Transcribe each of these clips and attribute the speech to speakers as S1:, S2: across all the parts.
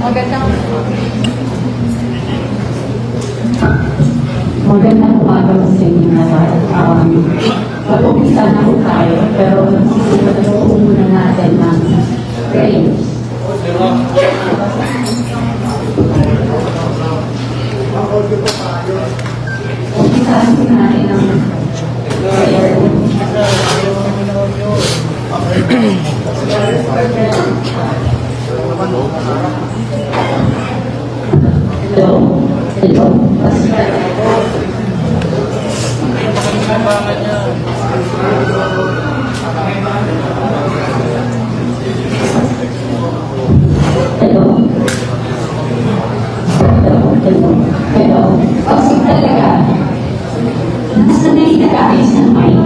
S1: Magandang umaga sa inyo lahat. Mag-umpisa na po tayo, pero sisimulan po muna natin ng prayers. Umpisahan po natin ng prayer. Hello. Hello. Kasi talaga, nasanay na guys ng mic.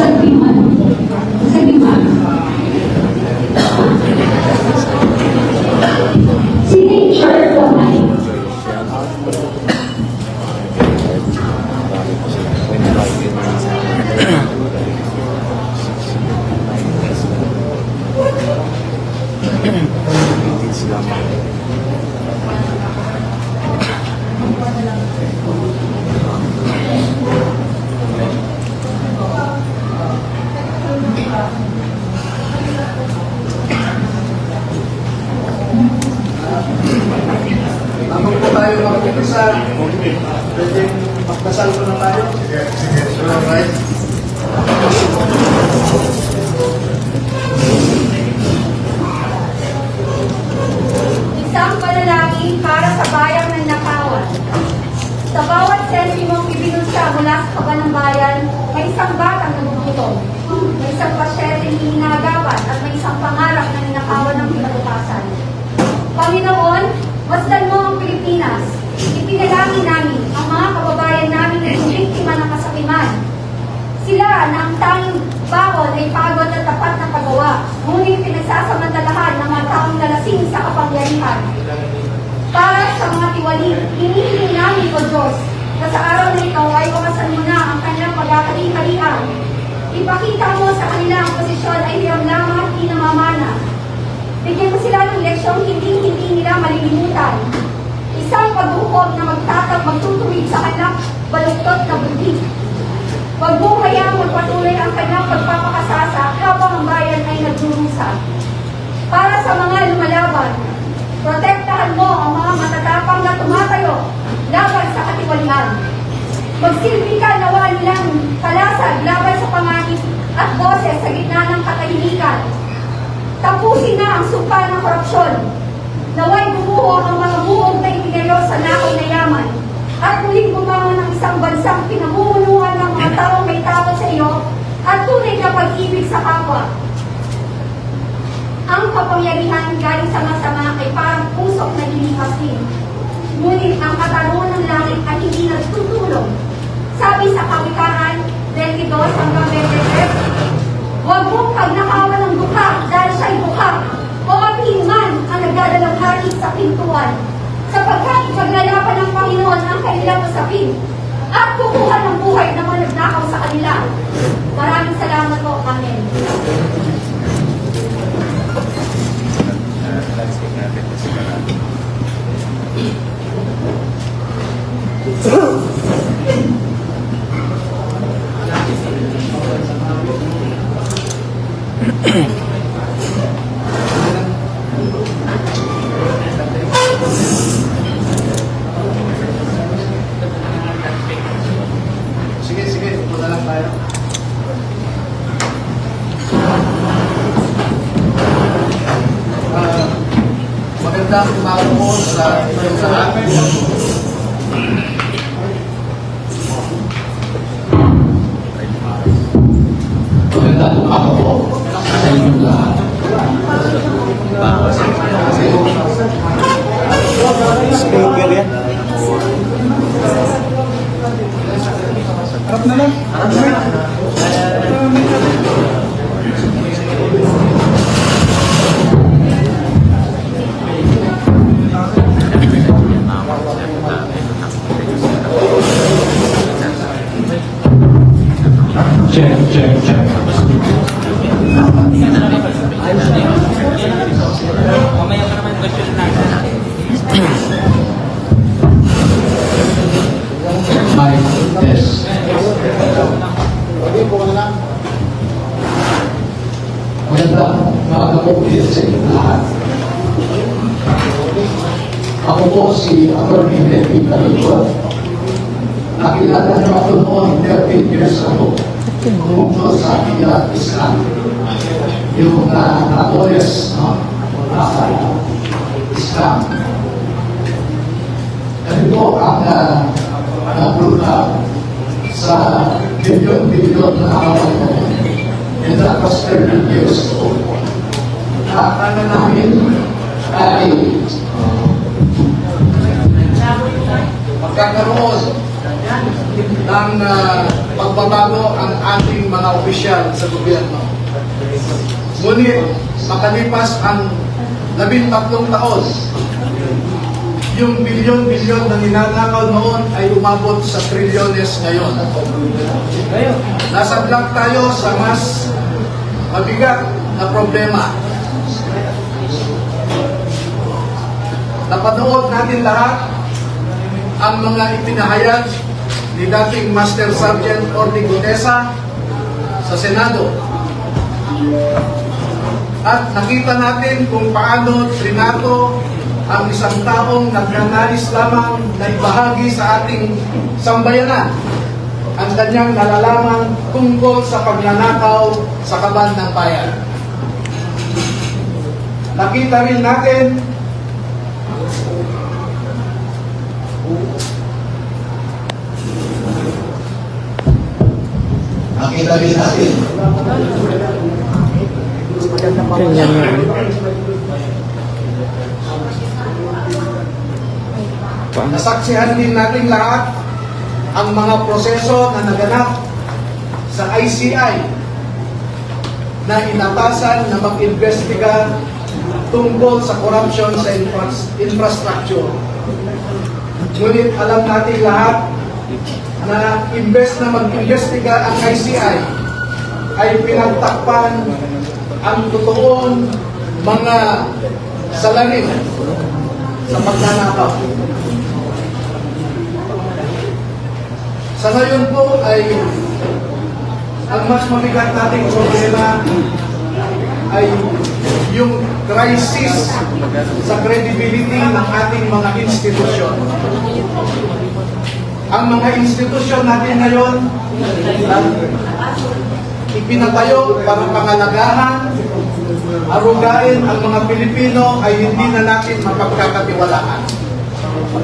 S1: Sabiman. Si nature ko mic.
S2: Habang po tayo makikisa, pwede magdasal ko na tayo. Sige. Alright.
S3: Isang panalangin para sa bayang ng nakawan. Sa bawat sentimong ibinunsa mula sa kaba ng bayan, may isang batang nagugutom, may isang pasyenteng hinagapan at may isang pangarap na ninakawan ng kinabukasan. Panginoon, masdan mo ang Pilipinas. Ipinalangin namin ang mga kababayan namin na biktima ng kasakiman. Sila na ang tanging bawal ay pagod at tapat na paggawa, ngunit pinagsasamantalahan ng mga taong lalasing sa kapangyarihan. Para sa mga tiwali, hinihiling namin o Diyos na sa araw na ito ay wakasan mo na ang kanilang pagkakali-halian. Ipakita mo sa kanila ang posisyon ay hiyam lamang at pinamamana. Bigyan mo sila ng leksyong hindi nila malilimutan. Isang paghukob na magtutuwid sa kanilang baluktot na buti. Huwag mo hayaang magpatuloy ang kanilang pagpapakasasa habang ang bayan ay nagdurusa. Para sa mga lumalaban, protektahan mo ang mga matatapang na tumatayo laban sa katiwalian. Magsilbi ka nawa nilang kalasag laban sa panganib at boses sa gitna ng katahimikan. Tapusin na ang sumpa ng korupsyon. Naway bumuo ang mga buong na itinaryo sa nakay na yaman at muling bumangon ng isang bansang pinamumunuan ng mga taong may takot sa iyo at tunay na pag-ibig sa kapwa. Ang kapangyarihan galing sa masama ay parang pusok na hinihasin. Ngunit ang katarungan ng langit ay hindi nagtutulong. Sabi sa Kawikaan 22-23, huwag mong pagnakawan ng dukha dahil siya'y dukha o atin man ang nagdadalang hari sa pintuan, sapagkat maglalaban ng Panginoon ang kanilang usapin at kukuha ng buhay na mga nagnakaw sa kanila. Maraming salamat po. Amen.
S2: Sige, punta lang tayo. Magandang umaga po sa inyong lahat.
S4: Magandang umaga po sa inyong lahat.
S2: Speaker yan. Harap na lang.
S4: Check. My yes. Magandang umaga po sa inyo lahat. Ako po si Atty. David Talikwa. Nakilala niyo ako noon 13 years ago tungkol sa Irak Islam. Yung Napoles, Islam. Kasi po ang nabruta sa bilyon-bilyon na awal mo. And that was 30 years ago. Akala namin ay magkakaroon ng pagbabago ang ating mga opisyal sa gobyerno. Ngunit makalipas ang 13 taon, yung bilyon-bilyon na ninanakaw noon ay umabot sa trilyones ngayon. Nasadlak tayo sa mas mabigat na problema. Napanood natin lahat ang mga ipinahayag ni dating Master Sergeant Orly Gutesa sa Senado. At nakita natin kung paano trinato ang isang taong nagnanais lamang na ibahagi sa ating sambayanan ang kanyang nalalaman tungkol sa pagnanakaw sa kaban ng bayan. Nakita rin natin nasaksihan din natin lahat ang mga proseso na naganap sa ICI na inatasan na mag-investiga tungkol sa corruption sa infrastructure. Ngunit alam natin lahat na imbes na mag-investiga ang ICI ay pinagtakpan ang totoong mga salarin sa pagnanakaw. Sa ngayon po ay ang mas mabigat nating problema ay yung crisis sa credibility ng ating mga institusyon. Ang mga institusyon natin ngayon ipinatayo para pangalagahan, arugain ang mga Pilipino ay hindi na natin mapagkakatiwalaan.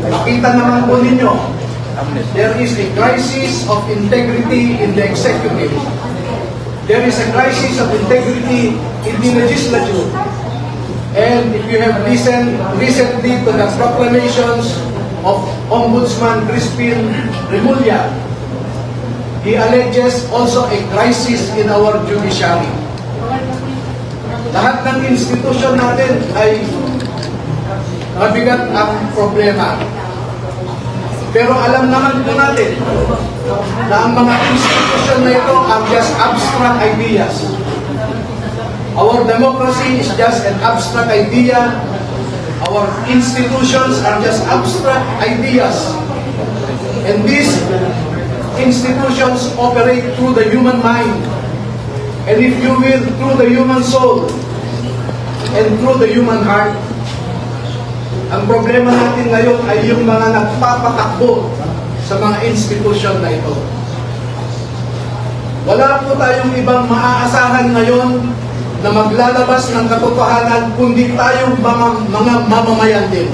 S4: Makita naman po ninyo, there is a crisis of integrity in the executive. There is a crisis of integrity in the legislature. And if you have listened recently to the proclamations of Ombudsman Crispin Remulla, he alleges also a crisis in our judiciary. Lahat ng institusyon natin ay mabigat ang problema. Pero alam naman po natin na ang mga institusyon na ito are just abstract ideas. Our democracy is just an abstract idea. Our institutions are just abstract ideas. And these institutions operate through the human mind. And if you will, through the human soul and through the human heart. Ang problema natin ngayon ay yung mga nagpapatakbo sa mga institusyon na ito. Wala po tayong ibang maaasahan ngayon na maglalabas ng katotohanan kundi tayong mga mamamayan din.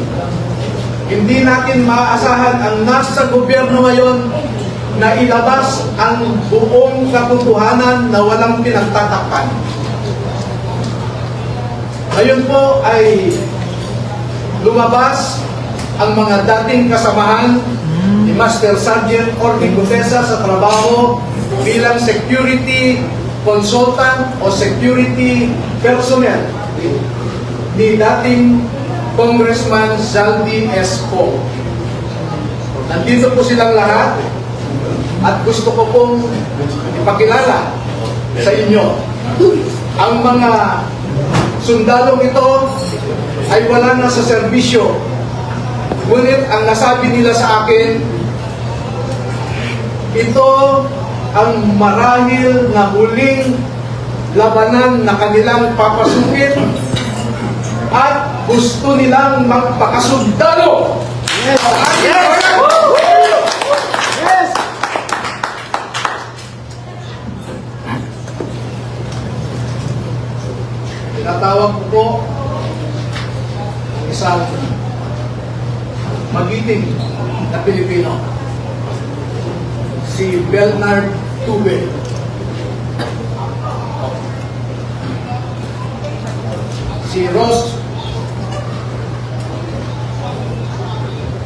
S4: Hindi natin maaasahan ang nasa gobyerno ngayon na ilabas ang buong katotohanan na walang pinagtatakpan. Ngayon po ay lumabas ang mga dating kasamahan ni Master Sergeant Orly Gutesa sa trabaho bilang security consultant o security personnel ni dating Congressman Zaldi S. Poe. Nandito po silang lahat at gusto ko pong ipakilala sa inyo ang mga sundalong ito ay wala na sa serbisyo. Ngunit ang nasabi nila sa akin, ito ang marahil na huling labanan na kanilang papasukin at gusto nilang magpakasundalo.
S2: Yes! Yes! Yes!
S4: Tinatawag ko po ang isang magiting na Pilipino, si Bernard Tube. Si Ross,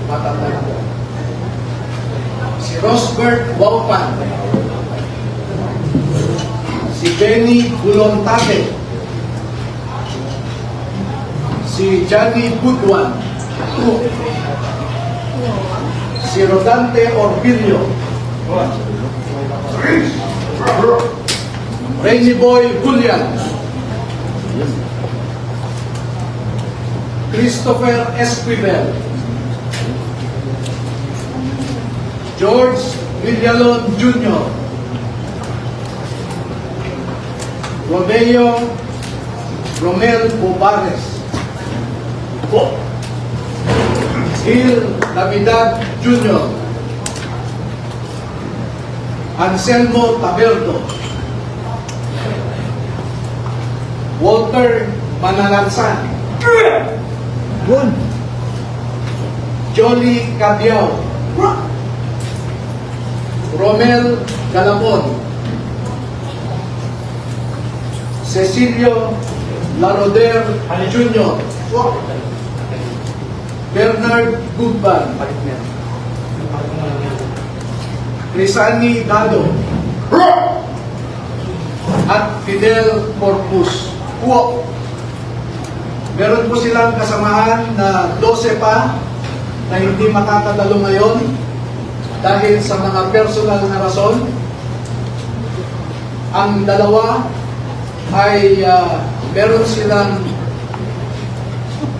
S4: matanda na po. Si Rosbert Waupan. Si Benny Gulontate. Si Johnny Budwan. Si Rodante Orbilio. Rainy Boy Julian. Christopher Esquivel. George Villalon Jr. Romeo Romel Bobares. Gil Navidad Jr. Anselmo Taberto. Walter Manalansan. Jolly Cabiao. Romel Galapon. Cecilio Laroder Jr. Bernard Gudban. Crisani Dado. At Fidel Corpus. Meron po silang kasamahan na 12 pa na hindi makakadalo ngayon dahil sa mga personal na rason. Ang dalawa ay meron silang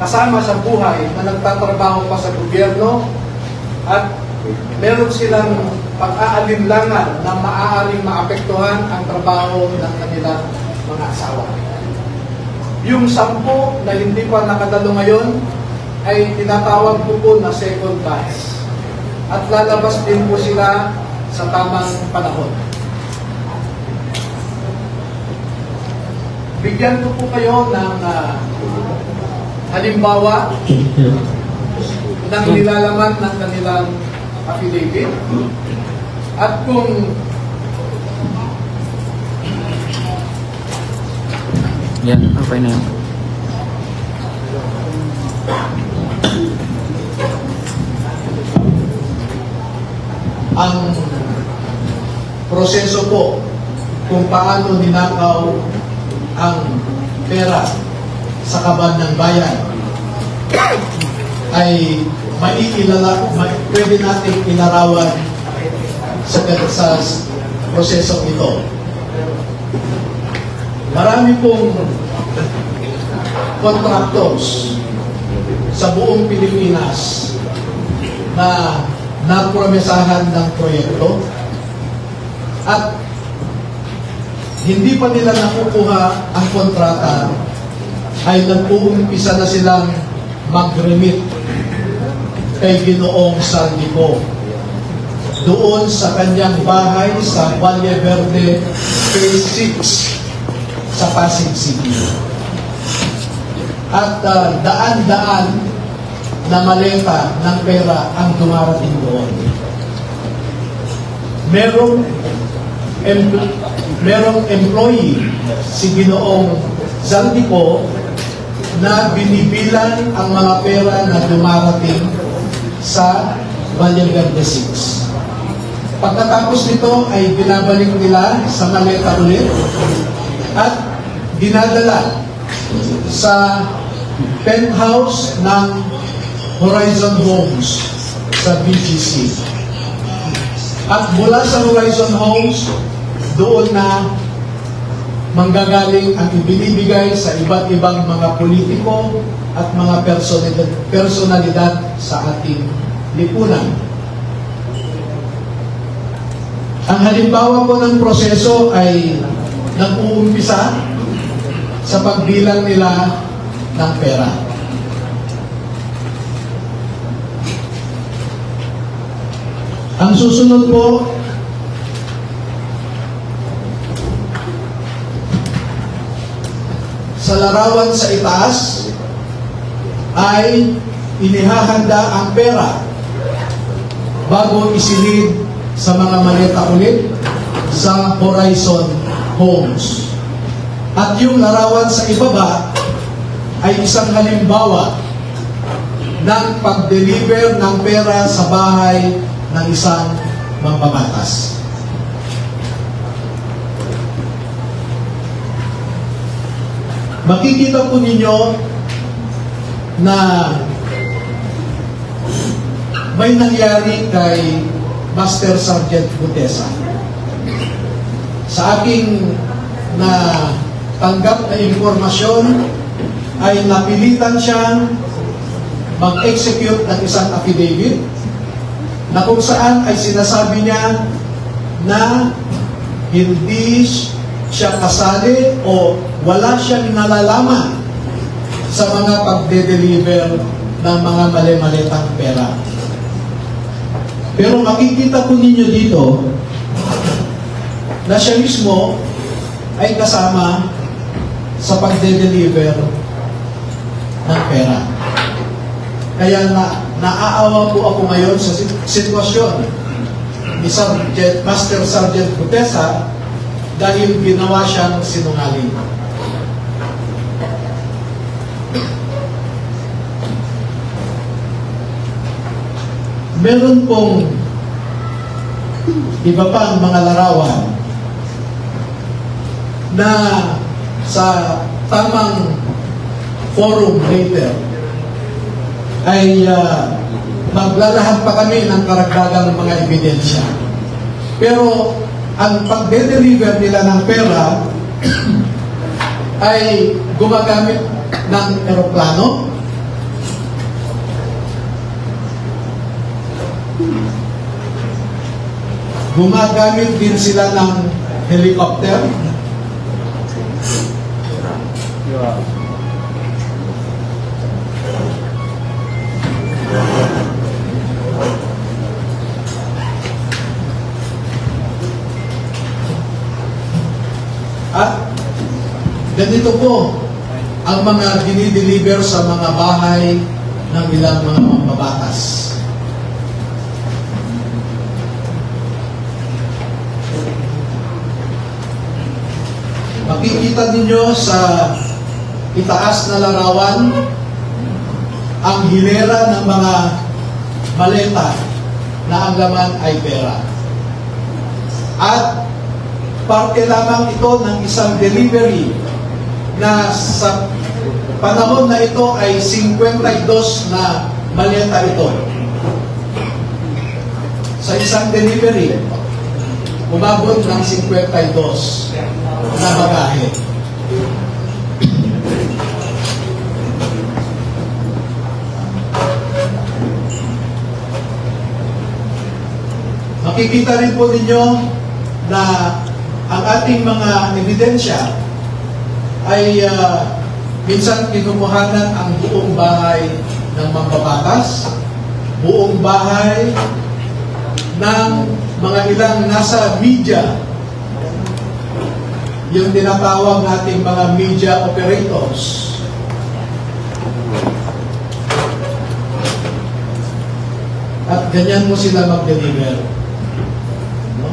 S4: kasama sa buhay na nagtatrabaho pa sa gobyerno at meron silang pag-aalinlangan na maaaring maapektuhan ang trabaho ng kanilang mga asawa. Yung 10 na hindi pa nakadalo ngayon ay tinatawag po na second batch. At lalabas din po sila sa tamang panahon. Bigyan ko po kayo ng halimbawa ng nilalaman ng kanilang affidavit. At kung
S5: yan, okay na yan.
S4: ang proseso po kung paano ninakaw ang pera sa kaban ng bayan ay pwede nating ilarawan sa prosesong ito. Marami pong contractors sa buong Pilipinas na napromesahan ng proyekto at hindi pa nila nakukuha ang kontrata ay nag-uumpisa na silang mag-remit kay Ginoong Saldico doon sa kanyang bahay sa Valle Verde Phase 6 sa Pasig City. At daan-daan na maleta ng pera ang dumarating doon. Merong employee si Ginoong Zaldico na binibilang ang mga pera na dumarating sa Valle Verde 6. Pagkatapos nito ay binabalik nila sa maleta ulit at dinadala sa penthouse ng Horizon Homes sa BGC. At mula sa Horizon Homes, doon na manggagaling ang ibinibigay sa iba't ibang mga politiko at mga personalidad sa ating lipunan. Ang halimbawa po ng proseso ay nag-uumpisa sa pagbilang nila ng pera. Ang susunod po, sa larawan sa itaas ay inihahanda ang pera bago isilid sa mga maleta ulit sa Horizon Homes. At yung larawan sa ibaba ay isang halimbawa ng pag-deliver ng pera sa bahay ng isang mambabatas. Makikita po ninyo na may nangyari kay Master Sergeant Gutesa. Sa aking tanggap na impormasyon ay napilitan siyang mag-execute ng isang affidavit na kung saan ay sinasabi niya na hindi siya kasali o wala siyang nalalaman sa mga pagde-deliver ng mga mali-malitang pera. Pero makikita po ninyo dito na siya mismo ay kasama sa pagde-deliver ng pera. Kaya naaawa po ako ngayon sa sitwasyon ni Master Sergeant Gutesa dahil ginawa siyang sinungaling. Meron pong iba pang mga larawan na sa tamang forum later ay maglalahad pa kami ng karagdagang mga ebidensya. Pero ang pagde-deliver nila ng pera ay gumagamit ng eroplano, gumagamit din sila ng helicopter, at ganito po ang mga dinideliver sa mga bahay ng ilang mga mambabatas. Makikita ninyo sa itaas na larawan ang hilera ng mga maleta na ang laman ay pera. At parte lamang ito ng isang delivery na sa panahon na ito ay 52 na maleta ito. Sa isang delivery, umabot ng 52 na bagahe. Makikita rin po ninyo na ang ating mga ebidensya ay minsan kinukuhanan ang buong bahay ng mambabatas, buong bahay ng mga ilang nasa media, yung tinatawag nating mga media operators. At ganyan mo sila mag-deliver. No?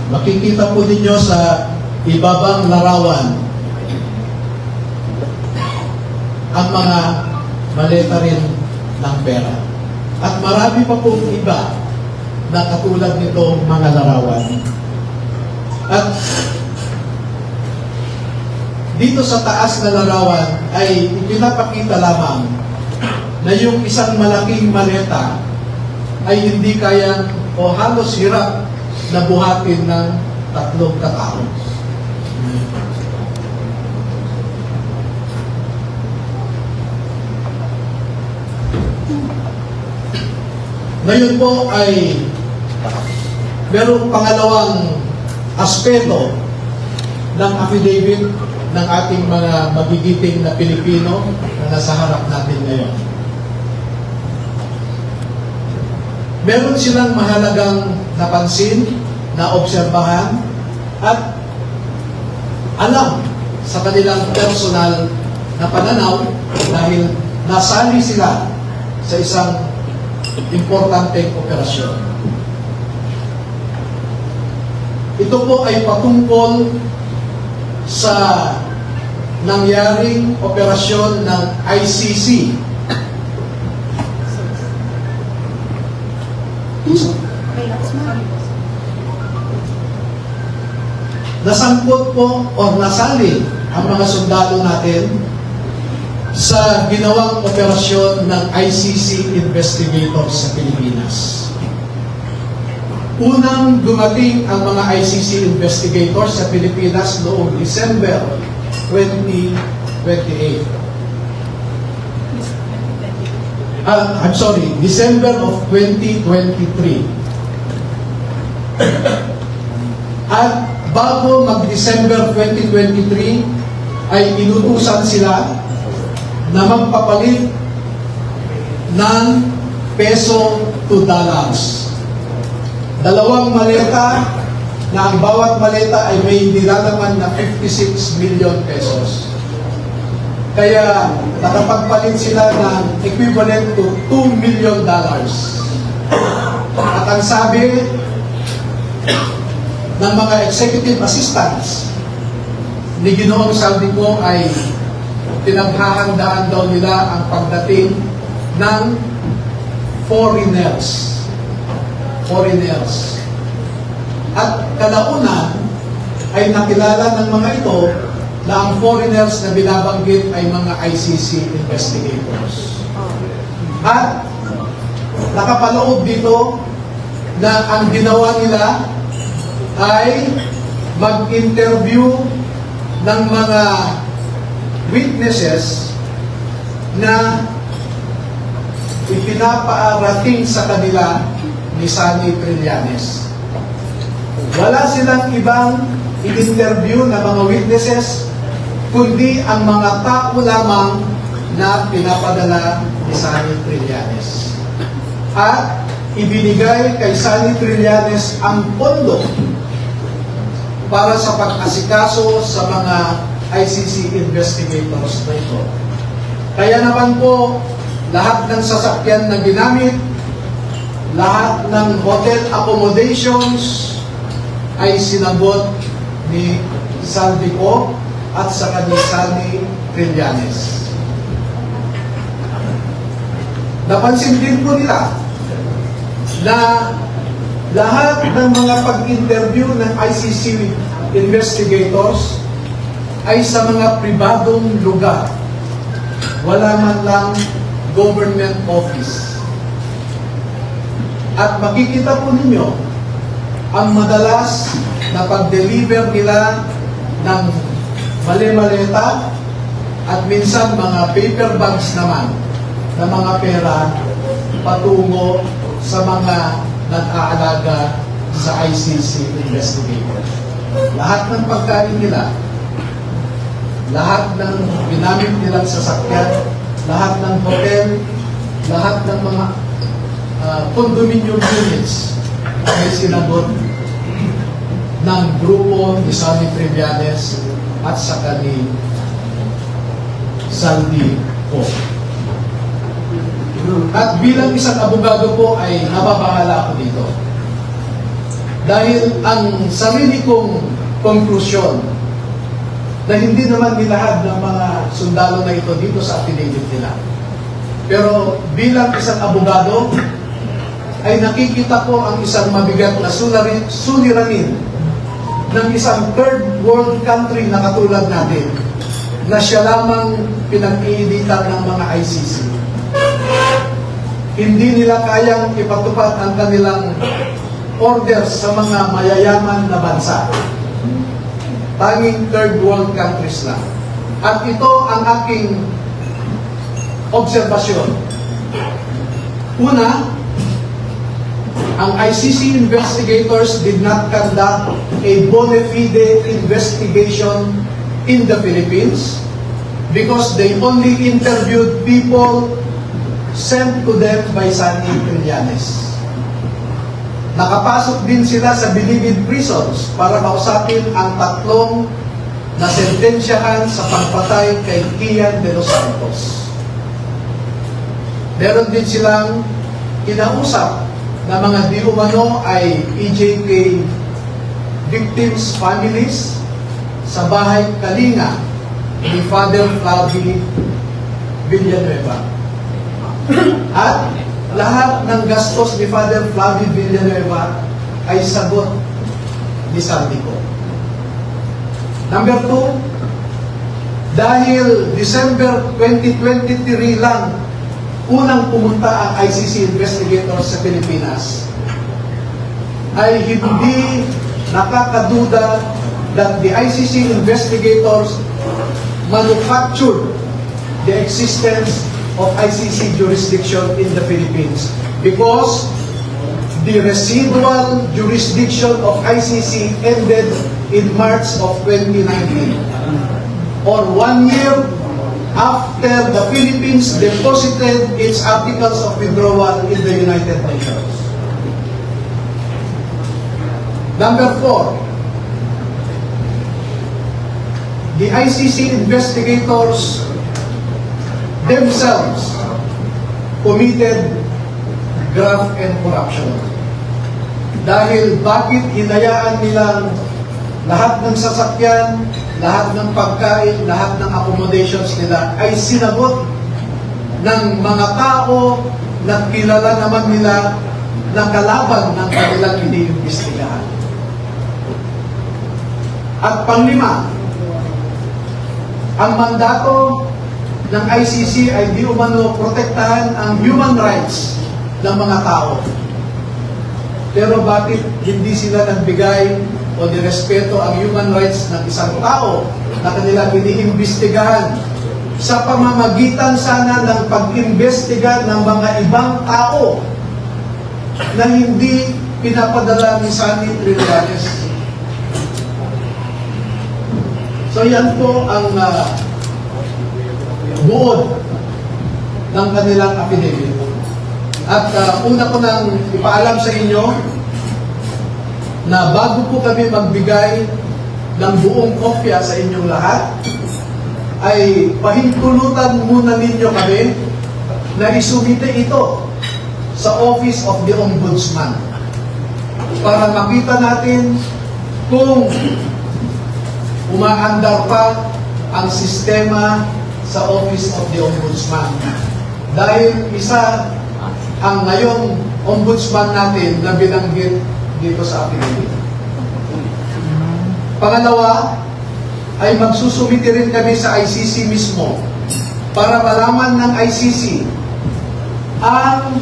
S4: Makikita po ninyo sa ibabang larawan ang mga maleta rin ng pera. At marami pa pong iba na katulad nito mga larawan. At dito sa taas na larawan ay ipinapakita lamang na yung isang malaking maleta ay hindi kayang o halos hirap na buhatin ng 3 katao. Ngayon po ay merong pangalawang aspeto ng affidavit ng ating mga magigiting na Pilipino na nasa harap natin ngayon. Meron silang mahalagang napansin, naobserbahan, at alam sa kanilang personal na pananaw dahil nasali sila sa isang importanteng operasyon. Ito po ay patungkol sa nangyaring operasyon ng ICC nasangkot po o nasali ang mga sundalo natin sa ginawang operasyon ng ICC investigators sa Pilipinas. Unang dumating ang mga ICC investigators sa Pilipinas noong December 2028. December of 2023. At bago mag-December 2023, ay inutusan sila na magpapalit ng peso to dollars. 2 maleta na ang bawat maleta ay may nilalaman na 56 million pesos. Kaya nakapagpalit sila ng equivalent to $2 million. At ang sabi ng mga executive assistants ni Ginoong Saldico ay pinaghahandaan daw nila ang pagdating ng foreigners. At kalaunan ay nakilala ng mga ito na ang foreigners na binabanggit ay mga ICC investigators. At nakapaloob dito na ang ginawa nila ay mag-interview ng mga witnesses na ipinapaarating sa kanila ni Sunny Trillanes. Wala silang ibang i-interview na mga witnesses kundi ang mga tao lamang na pinapadala ni Sunny Trillanes. At ibinigay kay Sunny Trillanes ang pondo para sa pag-asikaso sa mga ICC investigators na ito. Kaya naman po, lahat ng sasakyan na ginamit, lahat ng hotel accommodations ay sinagot ni Saldico at saka ni Sunny Trillanes. Napansin din po nila na lahat ng mga pag-interview ng ICC investigators ay sa mga pribadong lugar. Wala man lang government office. At makikita po ninyo ang madalas na pag-deliver nila ng mali-maleta at minsan mga paper bags naman na mga pera patungo sa mga nag-aalaga sa ICC investigator. Lahat ng pagkain nila, lahat ng ginamit nilang sasakyan, lahat ng hotel, lahat ng mga condominium units ay sinagot ng grupo ni Sunny Trillanes at saka ni Saldico. At bilang isang abogado po ay nababahala ako dito. Dahil ang sarili kong konklusyon na hindi naman nilahad ng mga sundalo na ito dito sa affidavit nila. Pero bilang isang abogado, ay nakikita ko ang isang mabigat na suliranin ng isang third world country na katulad natin na siya lamang pinag-iinitan ng mga ICC. hindi nila kayang ipatupad ang kanilang orders sa mga mayayaman na bansa. Tanging third world countries lang. At ito ang aking obserbasyon. Una, ang ICC investigators did not conduct a bona fide investigation in the Philippines because they only interviewed people sent to them by Sunny Trillanes. Nakapasok din sila sa Bilibid prisons para kausapin ang tatlong na sentensyahan sa pagpatay kay Kian de los Santos. Meron din silang kinausap na mga di umano ay PJK victims' families sa bahay Kalinga ni Father Flavi Villanueva. At lahat ng gastos ni Father Flavi Villanueva ay sagot ni Saldico. Number 2, dahil December 2023 lang unang pumunta ang ICC investigators sa Pilipinas, ay hindi nakakaduda that the ICC investigators manufactured the existence of ICC jurisdiction in the Philippines because the residual jurisdiction of ICC ended in March of 2019 or 1 year after the Philippines deposited its articles of withdrawal in the United Nations. Number 4, the ICC investigators themselves committed graft and corruption. Dahil bakit hinayaan nilang lahat ng sasakyan, lahat ng pagkain, lahat ng accommodations nila ay sinagot ng mga tao na kilala naman nila na kalaban ng kanilang iniimbestigahan. At panglima, ang mandato ng ICC ay di umano protektahan ang human rights ng mga tao. Pero bakit hindi sila nagbigay o nirespeto ang human rights ng isang tao na kanilang iniimbestigahan sa pamamagitan sana ng pag-imbestiga ng mga ibang tao na hindi pinapadala ni Sunny Trillanes? So yan po ang buod ng kanilang affidavit. At una ko nang ipaalam sa inyo na bago po kami magbigay ng buong kopya sa inyong lahat, ay pahintulutan muna ninyo kami na isumite ito sa Office of the Ombudsman para makita natin kung umaandar pa ang sistema sa Office of the Ombudsman. Dahil isa ang ngayong ombudsman natin na binanggit dito sa affidavit. Pangalawa, ay magsusumiti rin kami sa ICC mismo para malaman ng ICC ang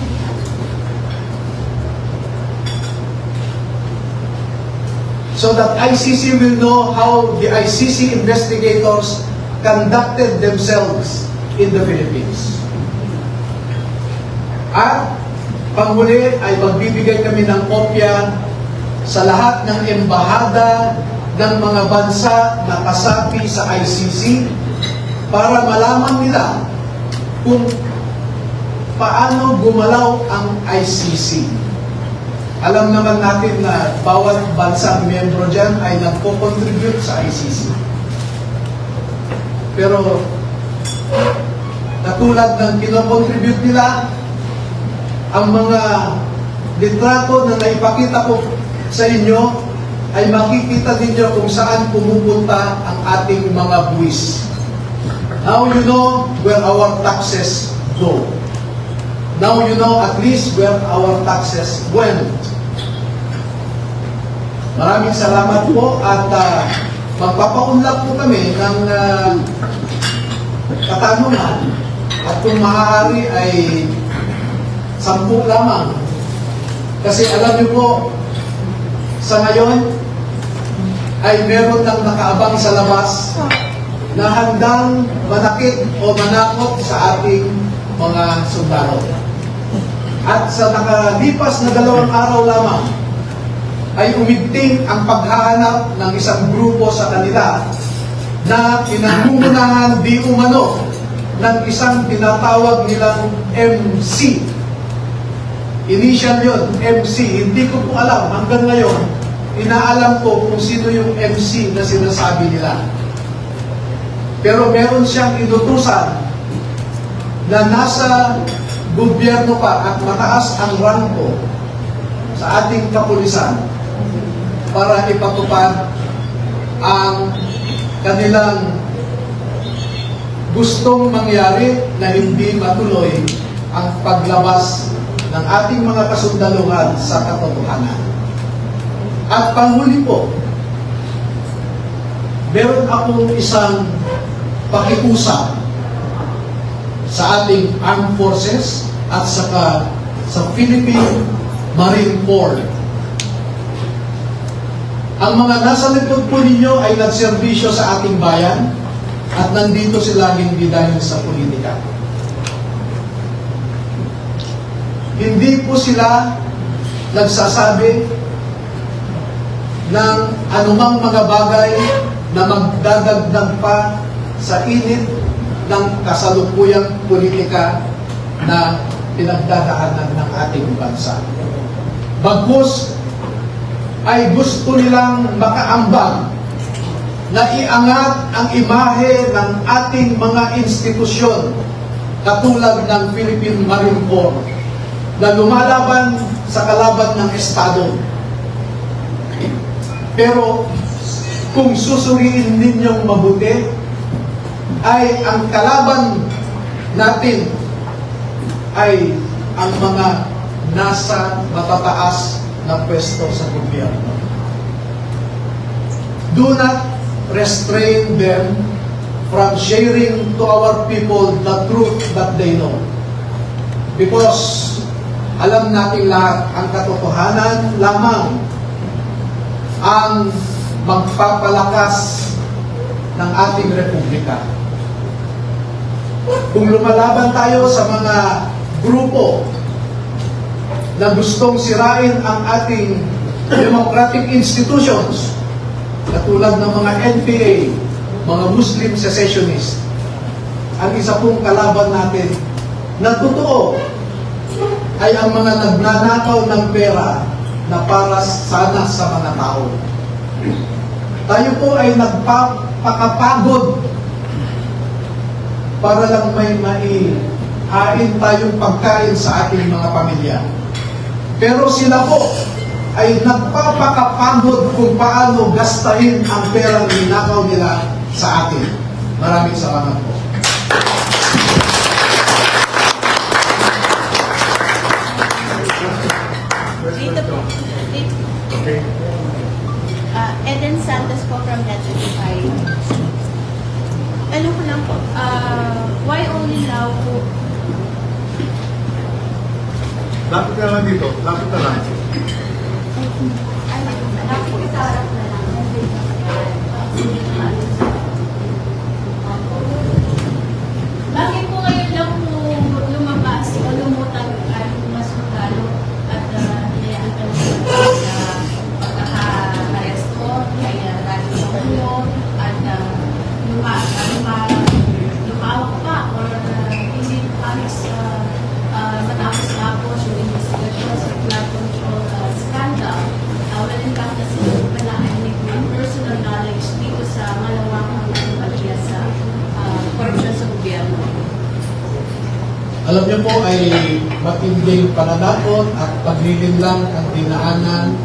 S4: so that ICC will know how the ICC investigators conducted themselves in the Philippines. At panghuli ay magbibigay kami ng kopya sa lahat ng embahada ng mga bansa na kasapi sa ICC para malaman nila kung paano gumalaw ang ICC. Alam naman natin na bawat bansang miyembro dyan ay nagpo-contribute sa ICC. Pero katulad ng kinocontribute nila, ang mga litrato na naipakita ko sa inyo ay makikita ninyo kung saan pumupunta ang ating mga buwis. Now you know where our taxes go. Now you know at least where our taxes went. Maraming salamat po at magpapaunlak po kami ng katanungan at kung maaari ay 10 lamang. Kasi alam niyo po, sa ngayon, ay meron lang nakaabang sa labas na handang manakit o manakot sa ating mga sundalo. At sa nakalipas na 2 araw lamang, ay umigting ang paghahanap ng isang grupo sa kanila na pinangungunahan di umano ng isang tinatawag nilang MC. Initial yun, MC. Hindi ko po alam hanggang ngayon, inaalam ko kung sino yung MC na sinasabi nila. Pero meron siyang inutusan na nasa gobyerno pa at mataas ang rangko sa ating kapulisan para ipatupad ang kanilang gustong mangyari na hindi matuloy ang paglabas ng ating mga kasundaluhan sa katotohanan. At panghuli po, meron akong isang pakiusap sa ating armed forces at saka sa Philippine Marine Corps. Ang mga nasa likod po ninyo ay nagserbisyo sa ating bayan at nandito sila hindi dahil sa politika. Hindi po sila nagsasabi ng anumang mga bagay na magdadagdag pa sa init ng kasalukuyang politika na pinagdadaanan ng ating bansa. Bagkus ay gusto nilang makaambag na iangat ang imahe ng ating mga institusyon katulad ng Philippine Marine Corps na lumalaban sa kalaban ng Estado. Pero kung susuriin ninyong mabuti, ay ang kalaban natin ay ang mga nasa matataas na pwesto sa gobyerno. Do not restrain them from sharing to our people the truth that they know. Because alam natin lahat, ang katotohanan lamang ang magpapalakas ng ating republika. Kung lumalaban tayo sa mga grupo na gustong sirain ang ating democratic institutions, katulad ng mga NPA, mga Muslim secessionists, ang isa pong kalaban natin na totoo ay ang mga nagnanakaw ng pera na para sana sa mga tao. Tayo po ay nagpapakapagod para lang may maihain tayong pagkain sa ating mga pamilya. Pero sila po ay nagpapakapagod kung paano gastahin ang perang ninakaw nila sa atin. Maraming salamat po.
S6: Dito po.
S2: Okay.
S6: Eden Santos po from Net25. Ano ko lang po, why only now po?
S2: Lapit ka lang dito. Lapit ka lang.
S3: Nakikitarap na lang.
S6: Bakit po ngayon lang po lumabas o lumutang ang mas magalo at hinayaan ka sa pagkaka-aresto, kaya dahil sa kanyo at lumawak pa or hindi halos matapos na po yung investigation sa flood control scandal. Well, in fact, kasi panahin yung personal knowledge dito sa malawakang pagkakasya sa korupsyon sa gobyerno.
S4: Alam niyo po ay matinding pananakot at paglilinlang ang dinaanan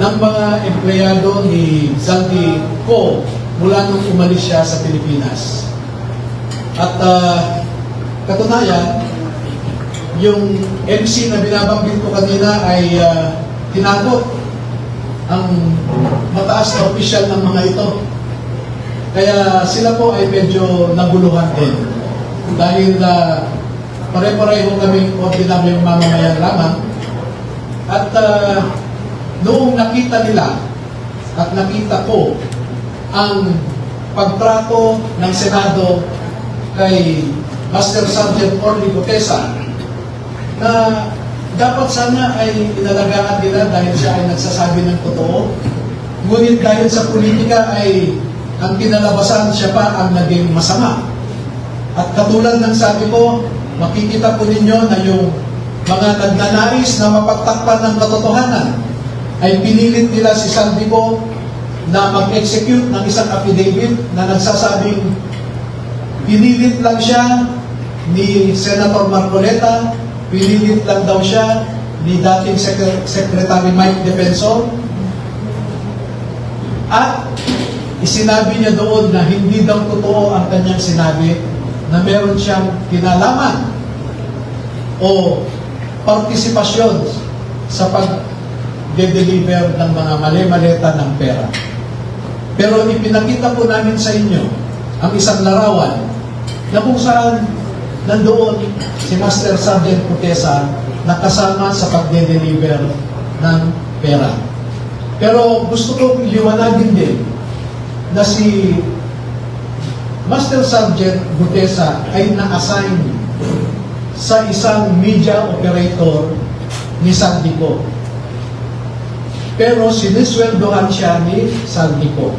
S4: ng mga empleyado ni Zaldi Co mula nung umalis siya sa Pilipinas. At katunayan, yung MC na binabanggit ko kanina ay tinakot ang mataas na opisyal ng mga ito. Kaya sila po ay medyo naguluhan din. Dahil pare-pareho kaming ordinaryong mamamayan lamang. At noong nakita nila at nakita ko ang pagtrato ng Senado kay Master Sergeant Orly Gutesa, na dapat sana ay inalagaan nila dahil siya ay nagsasabi ng totoo. Ngunit dahil sa politika ay ang kinalabasan siya pa ang naging masama. At katulad ng sabi ko, makikita po ninyo na yung mga nagnanais na mapagtakpan ng katotohanan ay pinilit nila si Saldico na mag-execute ng isang affidavit na nagsasabing pinilit lang siya ni Senator Marcoleta, pinilit lang daw siya ni dating Secretary Mike Defensor, at isinabi niya doon na hindi daw totoo ang kanyang sinabi na meron siyang kinalaman o partisipasyon sa pag-deliver ng mga mali-maleta ng pera. Pero ipinakita po namin sa inyo ang isang larawan na kung saan nandoon si Master Sergeant Gutesa na kasama sa pag-deliver ng pera. Pero gusto ko liwanagin din na si Master Sergeant Gutesa ay na-assign sa isang media operator ni Saldico. Pero sinisweldohan siya ni Saldico.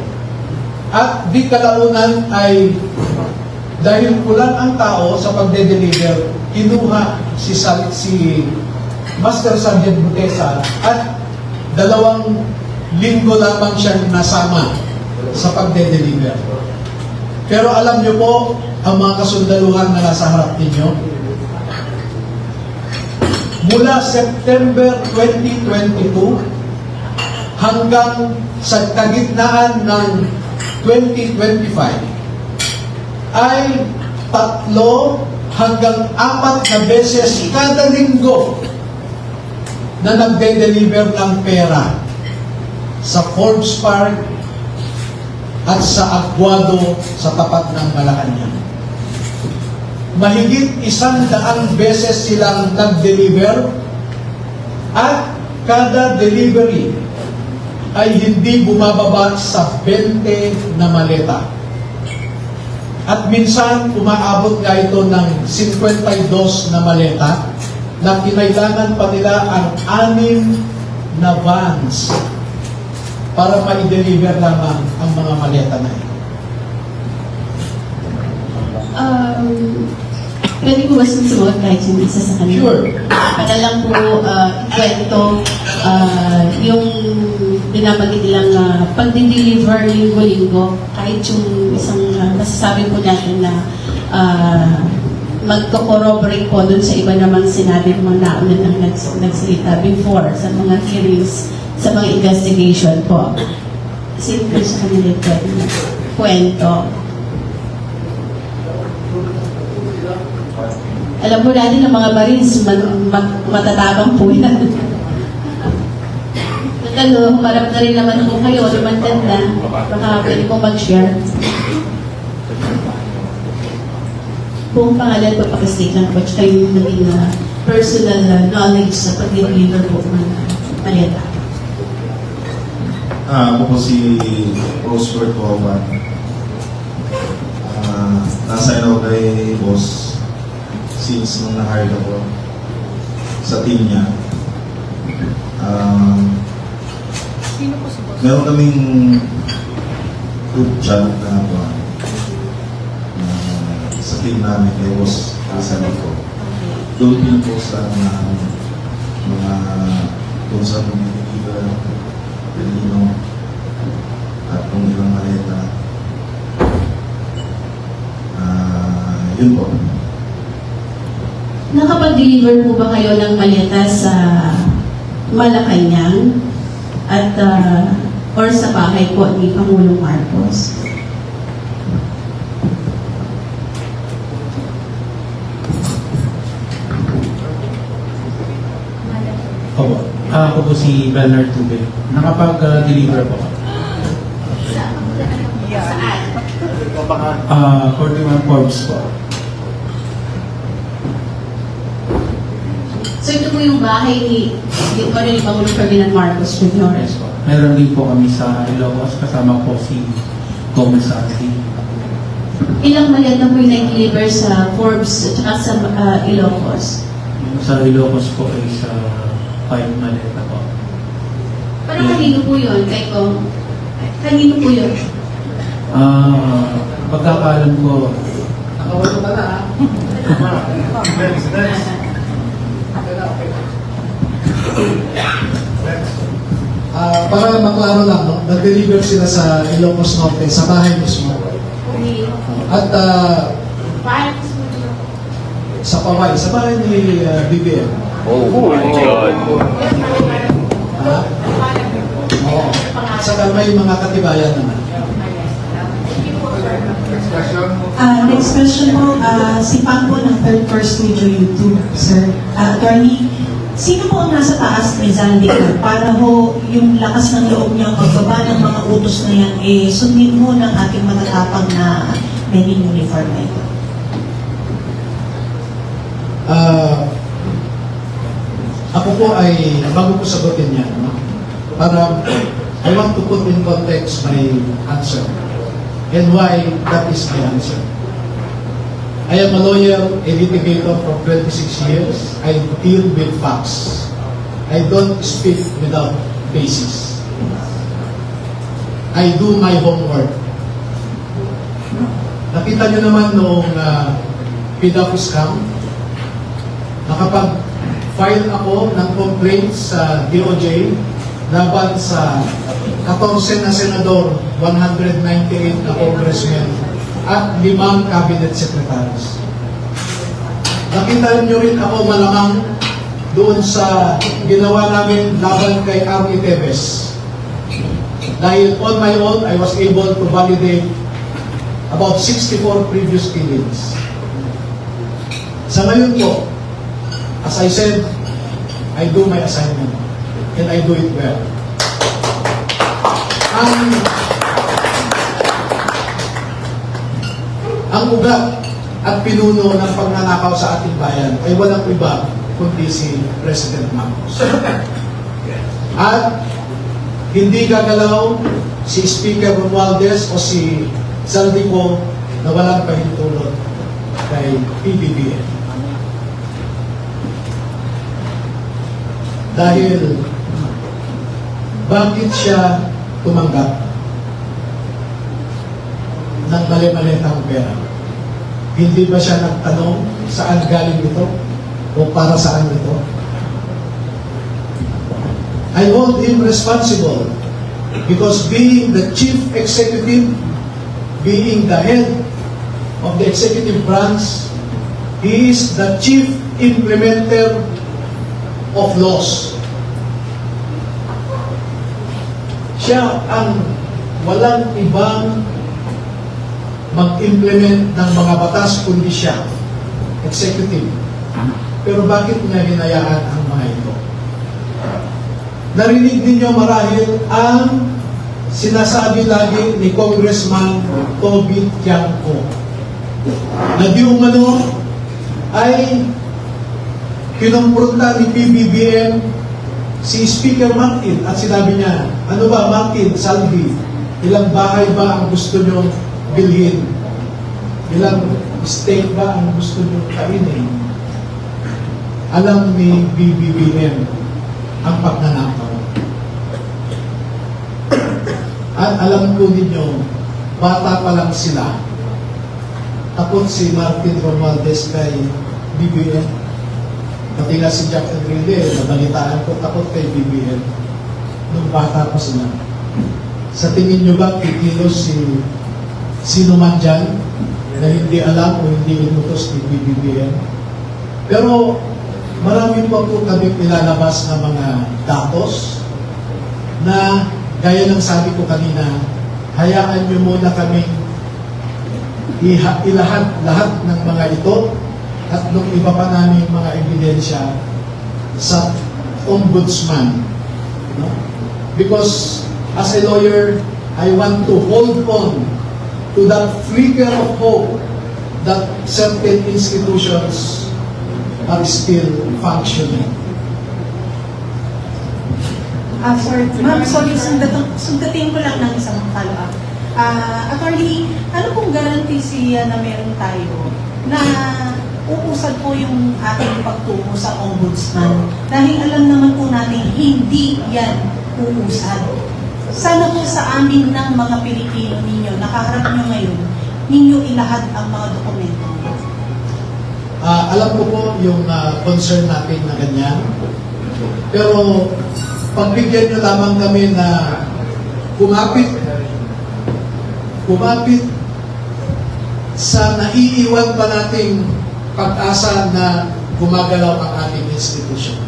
S4: At di kalaunan ay dahil kulang ang tao sa pagde-deliver, kinuha si Master Sergeant Gutesa at 2 linggo lamang siyang nasama sa pagde-deliver. Pero alam niyo po, ang mga kasundaluhan na nasa harap ninyo, mula September 2022 hanggang sa kagitnaan ng 2025 ay 3 hanggang 4 na beses kada linggo na nagde-deliver ng pera sa Forbes Park at sa Aguado sa tapat ng Malacanang. Mahigit 100 beses silang nag-deliver at kada delivery ay hindi bumababa sa 20 na maleta. At minsan umaabot nga ito ng 52 na maleta na kinailangan pa nila ang 6 na vans para ma-deliver lamang ang mga maleta na ito.
S7: Pwede ko ba susunod kahit yung isa sa kanila?
S4: Sure.
S7: Para lang po kwento yung binabanggit nilang pag-deliver linggo-linggo, kahit yung isang masasabi po natin na magko-corroborate po dun sa iba namang sinabi ng mga nauna nang nagsalita before sa mga hearings, sa mga investigation po. Kasi po sa kanila pwede na kwento. Alam mo natin ng mga Marines, matatabang po yan. Humarap na rin naman po kayo, lumantanda. Baka pwede po mag-share. Buong pangalan po pakistate lang po, tsaka yung naging personal knowledge sa pag-deliver po ng maleta.
S8: Ako po si Rosebert Bowman. Nasa ako kay boss since nung na-hire ako sa team niya. Meron kaming group chat na sa team namin kay boss kasama ko. Doon din po sa mga kung saan pumitigilan Pilino at kung ilang maleta. Yun po.
S7: Nakapag-deliver po ba kayo ng maleta sa Malacanang at or sa bahay po ni Pangulong Marcos?
S5: Opo. Ako po si Bernard Tube. Nakapag-deliver po.
S2: Kapangan.
S5: 41 Forbes po.
S7: So ito po yung bahay ni Pangulong Ferdinand Marcos Jr.
S5: Yes po. Meron din po kami sa Ilocos, kasama po si Gomez Arti.
S7: Ilang maleta po yung na-deliver sa Forbes at sa Ilocos?
S5: Yung sa Ilocos po ay sa 5 maleta po.
S7: Parang kanino po yun? Kanino po yun?
S5: Pagkakalam ko,
S4: Nakawalo ka na, ha?
S2: Next.
S9: Para maklaro lang, no? Nag-deliver sila sa Ilocos Norte, sa bahay mismo. At sa Paway, sa bahay ni BBM.
S10: Oh my God.
S9: Ha? Oo. At saka may mga katibayan naman.
S2: Next question.
S11: Next question po, si Pang po ng Third First Major YouTube, sir. Attorney, sino po ang nasa taas ni Zaldico para ho yung lakas ng loob niya pagbaba ng mga utos na yan, sundin mo ng ating matatapang na mening uniform na ito?
S9: Ako po ay, bago ko sagutin yan, no? Para, I want to put in context my answer and why that is my answer. I am a lawyer, a litigator for 26 years. I deal with facts. I don't speak without basis. I do my homework. Nakita niyo naman noong PDAP scam, nakapag-file ako ng complaint sa DOJ laban sa 14 na senador, 198 na congressmen, at 5 cabinet secretaries. Nakita niyo rin ako malamang doon sa ginawa namin laban kay Army Tevez. Dahil on my own, I was able to validate about 64 previous killings. Sa ngayon po, as I said, I do my assignment and I do it well. Ang ugat at pinuno ng pagnanakaw sa ating bayan ay walang iba kundi si President Marcos. At hindi gagalaw si Speaker Romualdez o si Zaldico na walang pahintulot kay PBBM. Dahil bakit siya tumanggap ng mali-malitang pera? Hindi ba siya nagtanong saan galing ito o para saan ito? I hold him responsible because being the chief executive, being the head of the executive branch, he is the chief implementer of laws. Siya ang walang ibang mag-implement ng mga batas kundi siya, executive. Pero bakit niya hinayaan ang mga ito? Narinig ninyo marahil ang sinasabi lagi ni Congressman Toby Tiangco na di umano ay kinumpronta ni PBBM si Speaker Martin at sinabi niya, ano ba Martin, Salvi, ilang bahay ba ang gusto nyo bilhin? Ilang steak ba ang gusto nyo kainin? Alam ni PBBM ang pagnanakaw. At alam ko ninyo, bata pa lang sila. Takot si Martin Romualdez kay BBM. Pati nga si Jack Enrile, nabalitaan ko, takot kay BBM. Nung bata pa sila. Sa tingin nyo ba, kikilos si sino man dyan na hindi alam o hindi inutos ni BBM? Pero marami pa po kami ilalabas na mga datos na gaya ng sabi ko kanina, hayaan nyo muna kaming lahat ng mga ito at nung iba pa namin mga ebidensya sa ombudsman. No? Because as a lawyer, I want to hold on to that flicker of hope that certain institutions are still functioning.
S11: Sorry, ma'am, sorry, sundatin ko lang ng isang follow-up. Attorney, ano pong guarantee na meron tayo na uusad po yung ating pagtungo sa ombudsman? Dahil alam naman po natin, hindi yan uusad. Sana po sa amin ng mga Pilipino ninyo, nakaharap nyo ngayon, ninyo ilahad ang mga dokumento.
S9: Alam ko po yung concern natin na ganyan. Pero pagbigyan nyo lamang kami na kumapit sa naiiwan pa nating pag-asa na gumagalaw ang ating institusyon.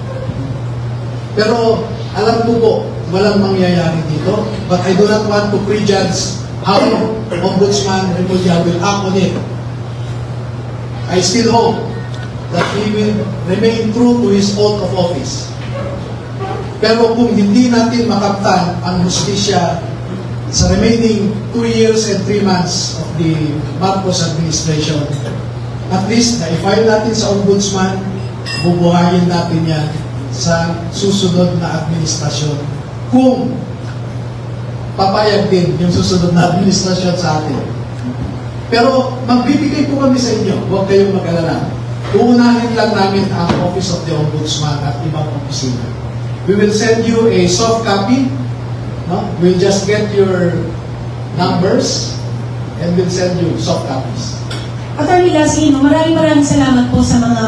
S9: Pero alam ko po, walang mangyayari dito. But I do not want to prejudge how Ombudsman Remulla will act on it. I still hope that he will remain true to his oath of office. Pero kung hindi natin makaptan ang hustisya sa remaining 2 years and 3 months of the Marcos administration, at least na-file natin sa Ombudsman, bubuhayin natin yan sa susunod na administrasyon. Kung papayag din yung susunod na administrasyon sa atin. Pero magbibigay po kami sa inyo, huwag kayong mag-alala. Uunahin lang namin ang Office of the Ombudsman at ibang opisina. We will send you a soft copy. No? We'll just get your numbers and we'll send you soft copies.
S11: Attorney Lasino, maraming salamat po sa mga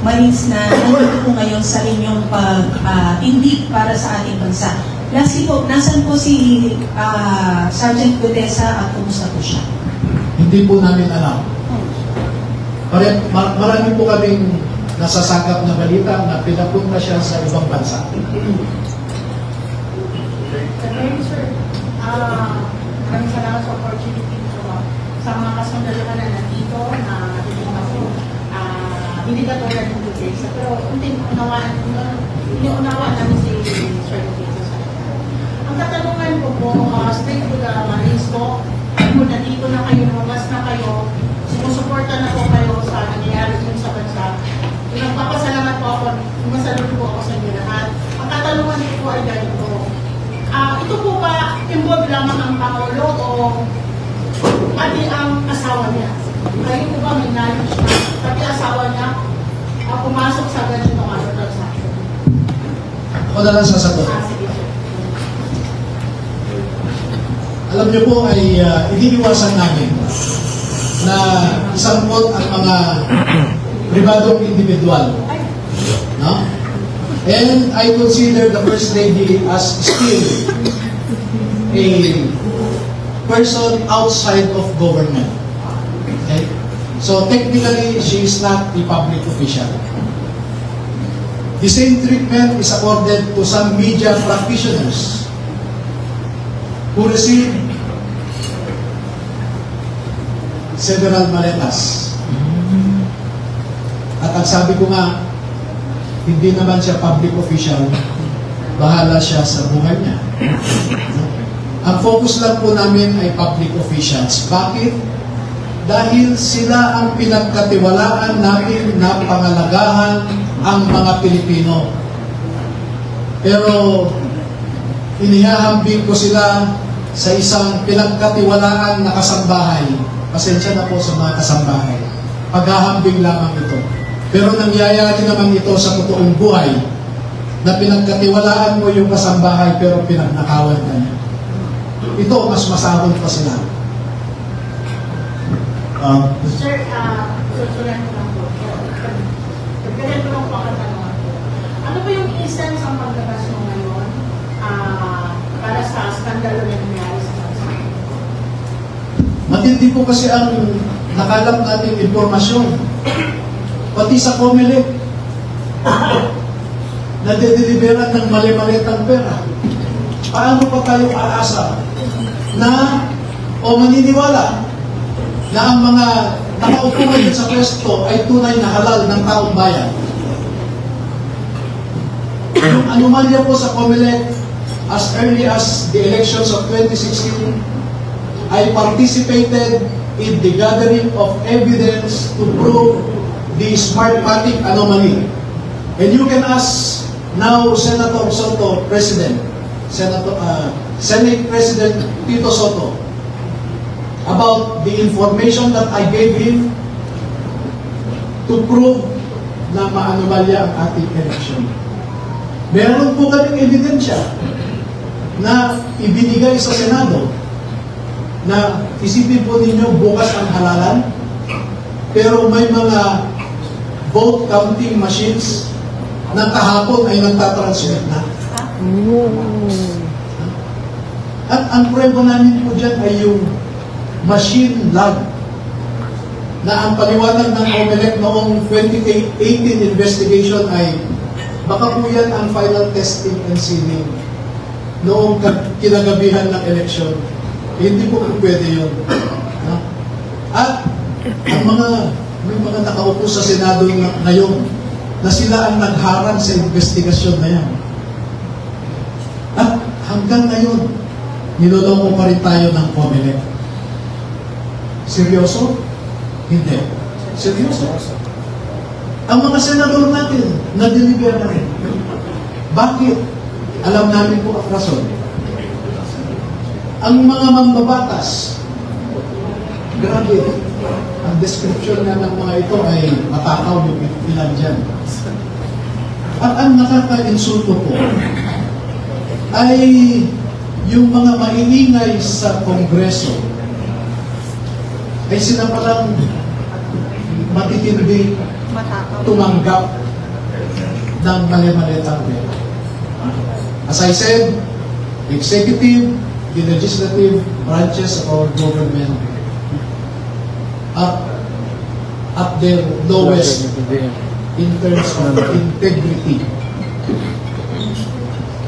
S11: Marines na nandito po ngayon sa inyong pag-indik para sa ating bansa. Lastly po, nasan po si Sergeant Godesa at kumusta po siya?
S9: Hindi po namin alam. Marami po kaming nasasagap na balita na pinapunta siya sa ibang bansa.
S6: Sir, maraming salamat sa opportunity sa mga kasundaluhan na nandito na nakikinig ako. Hindi ka tulad ng Duterte. Pero unawaan namin si Sir Duterte. Ang katanungan ko po, straight to the Marines po, kung nandito na kayo, lumabas na kayo, sumusuporta na po kayo sa nangyayari dun sa bansa. Nagpapasalamat po ako, masaludo po ako sa inyo lahat. Ang katanungan ko po ay ganito. Ito po ba involved lamang ang Pangulo o pati ang asawa niya? Kayo po ba may knowledge na pati asawa niya pumasok sa ganitong transaction?
S9: Ako na lang sasagot.
S6: Sige, sir.
S9: Alam niyo po ay iniiwasan namin na isampot ang mga pribadong individual. No? And I consider the First Lady as still a person outside of government. Okay? So technically, she is not a public official. The same treatment is accorded to some media practitioners who receive several maletas. At ang sabi ko nga, hindi naman siya public official, bahala siya sa buhay niya. Ang focus lang po namin ay public officials. Bakit? Dahil sila ang pinagkatiwalaan natin na pangalagahan ang mga Pilipino. Pero inihahambing ko sila sa isang pinagkatiwalaan na kasambahay. Pasensya na po sa mga kasambahay. Paghahambing lamang ito. Pero nangyayari naman ito sa totoong buhay na pinagkatiwalaan mo yung kasambahay pero pinagnakawan ka niya. Ito, mas masahol pa sila.
S6: Sir, susulan ko lang po. Pagkalan ko lang po ang katanungan ko. Ano ba yung instance ang paglabas mo ngayon para sa skandalo na nangyari sa bansa?
S9: Matindi po kasi ang nakalap nating impormasyon. Pati sa COMELEC, nadedeliveran ng mali-malitang pera. Paano pa tayo aasa na o maniniwala na ang mga nakaupo ngayon sa pwesto ay tunay na halal ng taong bayan? Yung anomalya po sa COMELEC as early as the elections of 2016, I participated in the gathering of evidence to prove the Smartmatic anomaly. And you can ask now Senator Soto, President, Senate President Tito Soto, about the information that I gave him to prove na maanomalya ang ating election. Meron po kaming ebidensya na ibinigay sa Senado na isipin po ninyo bukas ang halalan, pero may mga vote counting machines na kahapon ay nagtatransmit na. At ang prueba namin po dyan ay yung machine log na ang paliwanag ng OMELEC noong 2018 investigation ay baka po yan ang final testing and sealing noong kinagabihan ng election. Hindi po pwede yun. At ang may mga nakaupo sa Senado ngayon na sila ang nagharang sa investigasyon na yan. At hanggang ngayon, niloloko pa rin tayo ng COMELEC. Seryoso? Hindi. Seryoso? Ang mga senador natin, na-deliver na rin. Bakit? Alam namin po ang rason. Ang mga mambabatas, grabe, ang description nga ng mga ito ay matakaw yung ilan dyan. At ang nakaka-insulto po ay yung mga maiingay sa Kongreso ay sila palang matitindi tumanggap ng mali-malitang pera. As I said, the executive, the legislative branches of our government at their lowest in terms of integrity.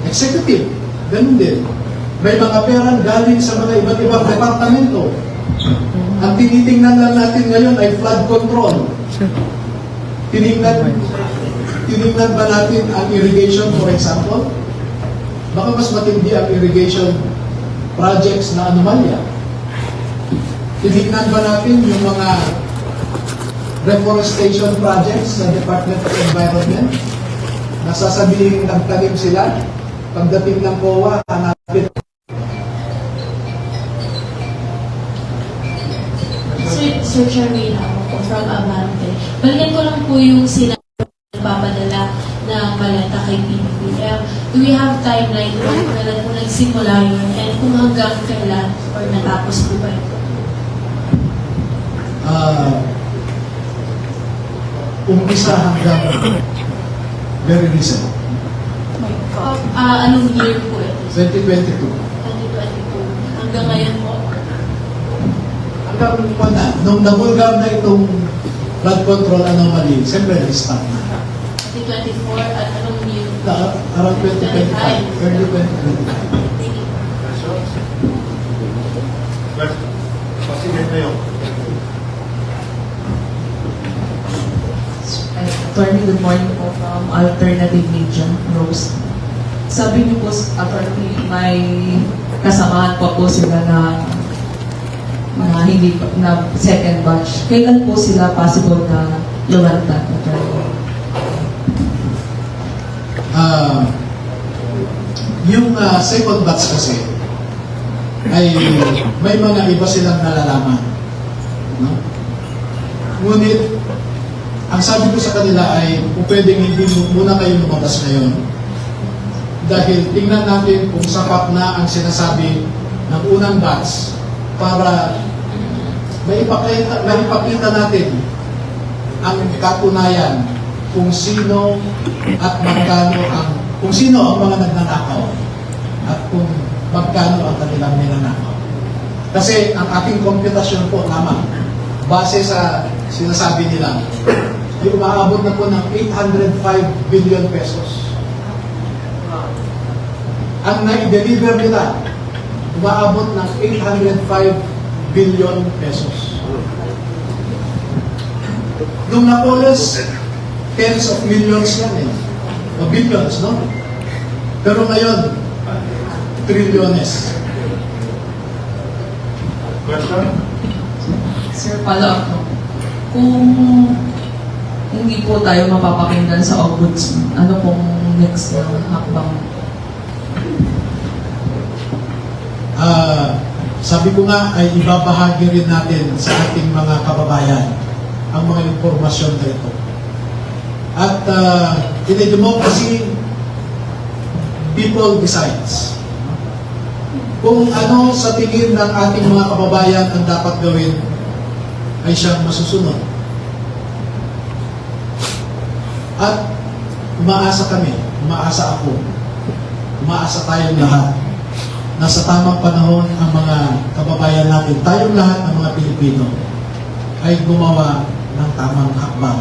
S9: Executive, ganun din. May mga perang galing sa mga iba't ibang departamento. Ang tinitingnan lang natin ngayon ay flood control. Tinignan ba natin ang irrigation, for example? Baka mas matindi ang irrigation projects na anomalya. Tinignan ba natin yung mga reforestation projects sa Department of Environment? Nasasabihin nagtanim sila, pagdating ng COA, hanapin.
S7: Sir Charmaine, ako po from Abante. Balikan ko lang po yung sinabi nagpapadala ng maleta kay PBBM. Do we have timeline kung kailan po nagsimula yun and kung hanggang kailan or natapos po ba ito?
S9: Umpisa hanggang very recent.
S7: Anong year po ito?
S9: 2022.
S7: 2022. Hanggang ngayon po?
S9: Hanggang pa na, nung nabulgar na itong flood control anomaly, siyempre restart na.
S7: 2024 at anong year?
S9: Around 2025. Early 2025.
S2: Pasigit na yun.
S10: Attorney, good morning po from Alternative Media, Rose. Sabi niyo po, attorney, may kasamahan pa po sila na hindi na second batch. Kailan po sila possible na lumantad, attorney?
S9: Yung second batch kasi ay may mga iba silang nalalaman. No? Ngunit, ang sabi ko sa kanila ay kung pwedeng hindi muna kayo lumabas ngayon dahil tingnan natin kung sapat na ang sinasabi ng unang batch para maipakita natin ang katunayan kung sino at magkano kung sino ang mga nagnanakaw at kung magkano ang kanilang ninanakaw. Kasi ang ating komputasyon po lamang base sa sinasabi nila ay umaabot na po ng 805 billion pesos. Ang na-deliver nila umaabot ng 805 billion pesos. Nung Napoles, tens of millions yan eh. O billions, no? Pero ngayon, trilyones.
S2: Question?
S10: Sir, follow up po. Kung hindi po tayo mapapakinggan sa ombudsman, ano pong next na hakbang?
S9: Sabi ko nga ay ibabahagi rin natin sa ating mga kababayan ang mga impormasyon na ito. At in a democracy, people decides. Kung ano sa tingin ng ating mga kababayan ang dapat gawin, ay siyang masusunod. At umaasa kami, umaasa ako, umaasa tayong lahat na sa tamang panahon ang mga kababayan natin, tayong lahat ng mga Pilipino, ay gumawa ng tamang hakbang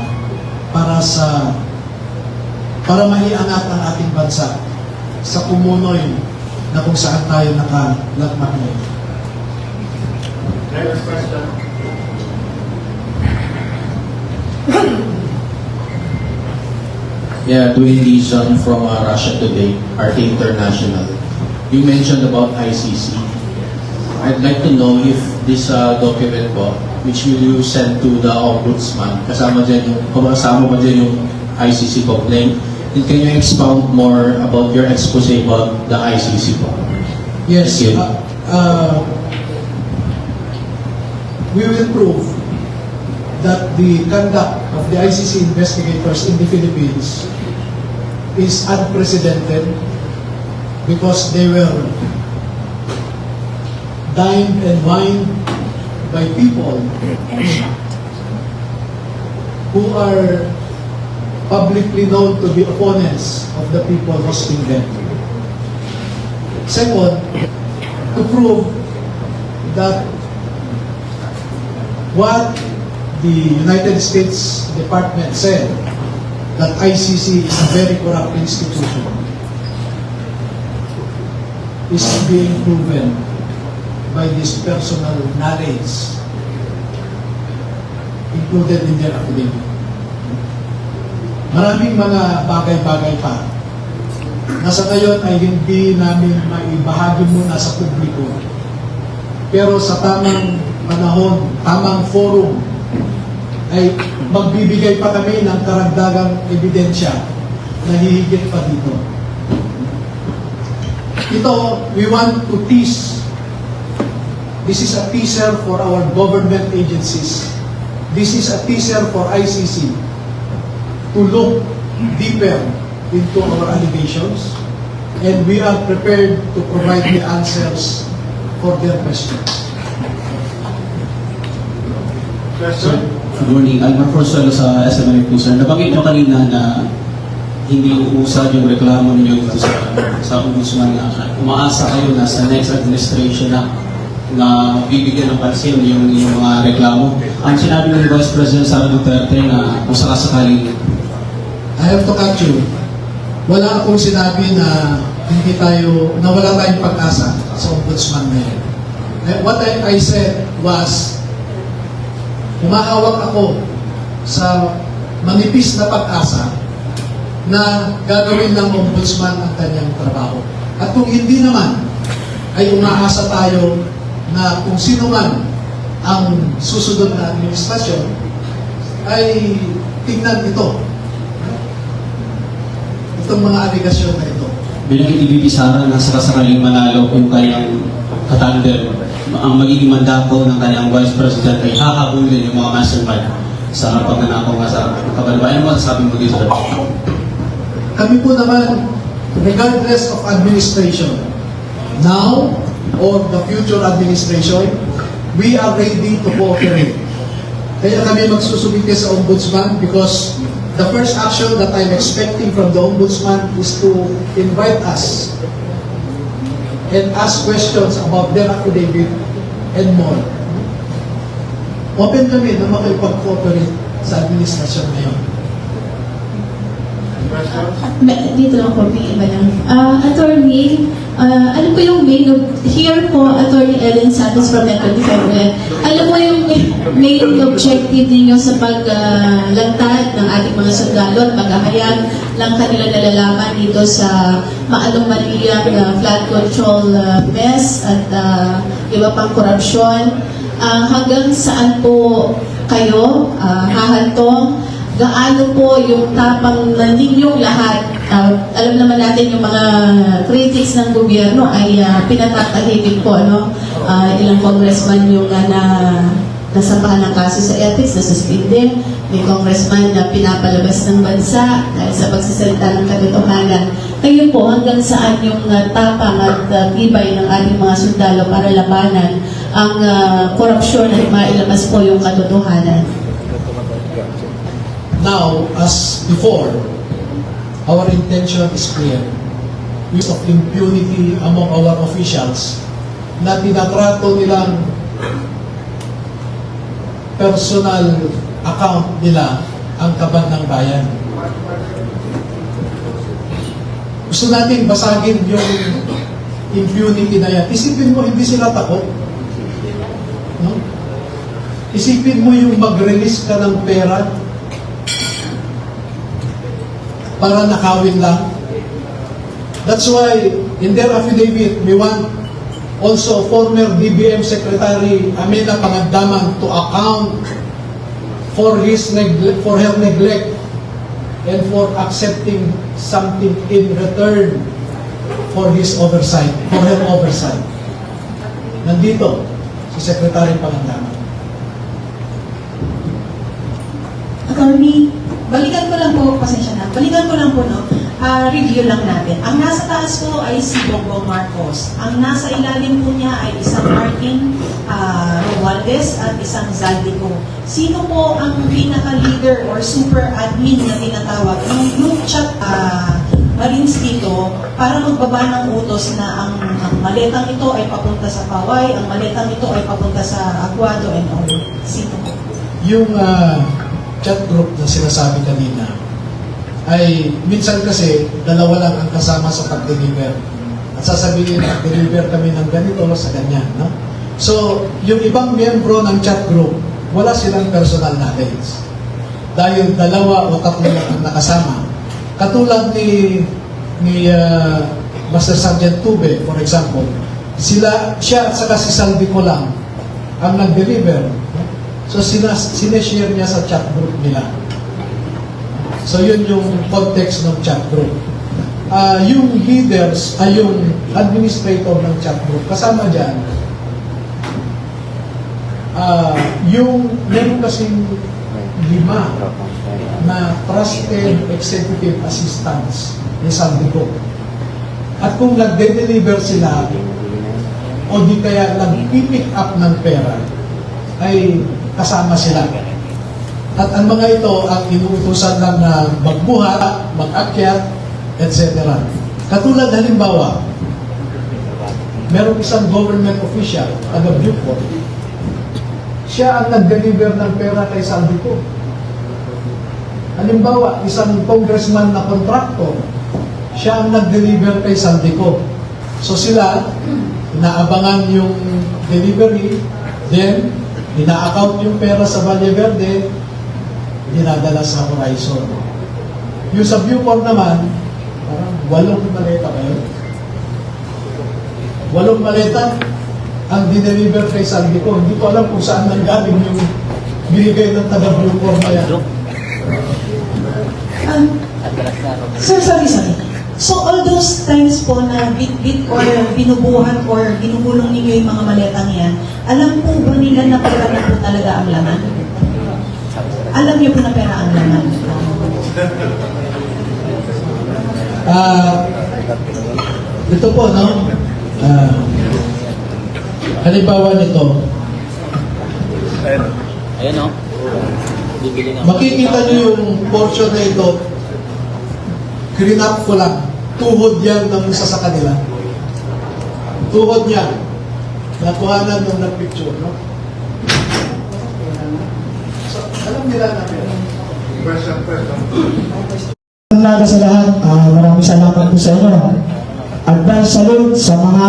S9: para maiangat ang ating bansa sa kumunoy na kung saan tayo nakalagmak ngayon.
S2: Next question.
S5: Yeah, Dwayne Dizon from Russia Today, RT International. You mentioned about ICC. I'd like to know if this document po, which will you send to the Ombudsman, kasama ba dyan yung ICC complaint? And can you expound more about your expose about the ICC po?
S9: Yes,
S5: Thank you.
S9: We will prove that the conduct of the ICC investigators in the Philippines is unprecedented because they were dined and wined by people who are publicly known to be opponents of the people hosting them. Second, to prove that what the United States Department said, that ICC is a very corrupt institution, is being proven by these personal narratives included in their affidavit. Maraming mga bagay-bagay pa na sa ngayon ay hindi namin maibahagi muna sa publiko. Pero sa tamang panahon, tamang forum, ay magbibigay pa kami ng karagdagang ebidensya na hihigit pa dito. Ito, we want to tease. This is a teaser for our government agencies. This is a teaser for ICC to look deeper into our allegations, and we are prepared to provide the answers for their questions.
S2: Question?
S12: Good morning. Almar Forzuelo sa SMNA po, sir. Nabanggit mo kanina na hindi uusad yung reklamo ninyo dito sa Ombudsman na umaasa kayo na sa next administration na bibigyan ng pansin yung mga reklamo. Ang sinabi ng Vice President Sara Duterte na kung sakasakaling
S9: I have to cut you. Wala akong sinabi na wala tayong pag-asa sa Ombudsman na yun. What I said was, umahawak ako sa manipis na pag-asa na gagawin ng Ombudsman ang kanyang trabaho. At kung hindi naman, ay umaasa tayo na kung sino man ang susunod na administrasyon, ay tingnan itong mga aligasyon na ito.
S12: bilang TVP Sara na sakasakaling manalo yung kanyang katandem, ang magiging mandato ng kanyang Vice President ay hahabulin yung mga mastermind sa pagnanakaw nga sa kabalbayan. Ano masasabi mo dito?
S9: Kami po naman, regardless of administration, now or the future administration, we are ready to cooperate. Kaya kami magsusubite sa Ombudsman because the first action that I'm expecting from the Ombudsman is to invite us and ask questions about their affidavit and more. Open kami na makipag-cooperate sa administrasyon ngayon.
S7: Dito lang po, may iba lang. Attorney, alam ko yung here po, Attorney Ellen Santos from Metro Defendant. Alam mo yung main objective ninyo sa paglantad ng ating mga sundalo at paghahayag lang kanila nalalaman dito sa maalong-maliyang flood control mess at iba pang korupsyon. Hanggang saan po kayo hahantong gaano po yung tapang na ninyong lahat, alam naman natin yung mga critics ng gobyerno ay pinatatahimik po, ano? Ilang congressman yung nasampahan ng kaso sa ethics, nasuspinde. May congressman na pinapalabas ng bansa dahil sa pagsasalita ng katotohanan. Kayo po, hanggang saan yung tapang at tibay ng ating mga sundalo para labanan ang korupsyon at mailabas po yung katotohanan?
S9: Now, as before, our intention is clear. Use of impunity among our officials na tinatrato nilang personal account nila ang kaban ng bayan. Gusto natin basagin yung impunity na yan. Isipin mo, hindi sila takot. No? Isipin mo yung mag-release ka ng pera para nakawin lang. That's why, in their affidavit, we want also former DBM Secretary Amina Pangandaman to account for her neglect and for accepting something in return for his oversight, for her oversight. Nandito si Secretary Pangandaman.
S11: Attorney, balikan ko lang po, pasensya na, balikan ko lang po, no? Review lang natin. Ang nasa taas po ay si Bongbong Marcos. Ang nasa ilalim po niya ay isang Martin Romualdez at isang Zaldico. Sino po ang pinaka-leader or super admin na tinatawag? Yung chat Marines dito para magbaba ng utos na ang maletang ito ay papunta sa Paway, ang maletang ito ay papunta sa Aguado and all. Sino po?
S9: Yung chat group na sinasabi kanina, ay minsan kasi dalawa lang ang kasama sa pag-deliver. At sasabihin, deliver kami ng ganito sa ganyan. No? So, yung ibang miyembro ng chat group, wala silang personal knowledge. Dahil dalawa o tatlo lang ang nakasama. Katulad ni Master Sergeant Tube, for example, siya at saka si Saldico lang ang nag-deliver. No? So, sineshare niya sa chat group nila. So, yun yung context ng chat group. Yung leaders, yung administrator ng chat group, kasama dyan, yung meron kasing 5 na trusted executive assistants ni Saldico. At kung nagde-deliver sila, o di kaya nag-pick up ng pera, ay kasama sila. At ang mga ito ang inuutusan lang na magbuhat, mag-akyat, etc. Katulad halimbawa, merong isang government official, taga Beaufort, siya ang nag-deliver ng pera kay Saldico. Halimbawa, isang congressman na contractor, siya ang nag-deliver kay Saldico. So sila, inaabangan yung delivery, then, ina-account yung pera sa Valle Verde, dinadala sa Horizon. Yung sa Beaufort naman, parang 8 maleta ba yun? 8 maleta ang dineliver kay Saldico. Hindi ko alam kung saan nanggaling yung binigay ng taga Beaufort na yan.
S11: Sir, sorry. So all those times po na bit or binubuhan or binubulong ninyo yung mga maletang yan, alam po ba nila na pera na po talaga ang laman? Alam niyo po na pera ang laman?
S9: Ito po, no? Halimbawa nito.
S13: Ayan o. Bibili nga.
S9: Makikita niyo yung portion na ito, clean-up ko lang. Tuhod yan ng isa sa kanila. Tuhod niya. Natuhanan nung nag-picture, no? So, alam nila na pera.
S2: Question.
S14: Naga sa lahat, maraming salamat po sa inyo. Advance salute sa mga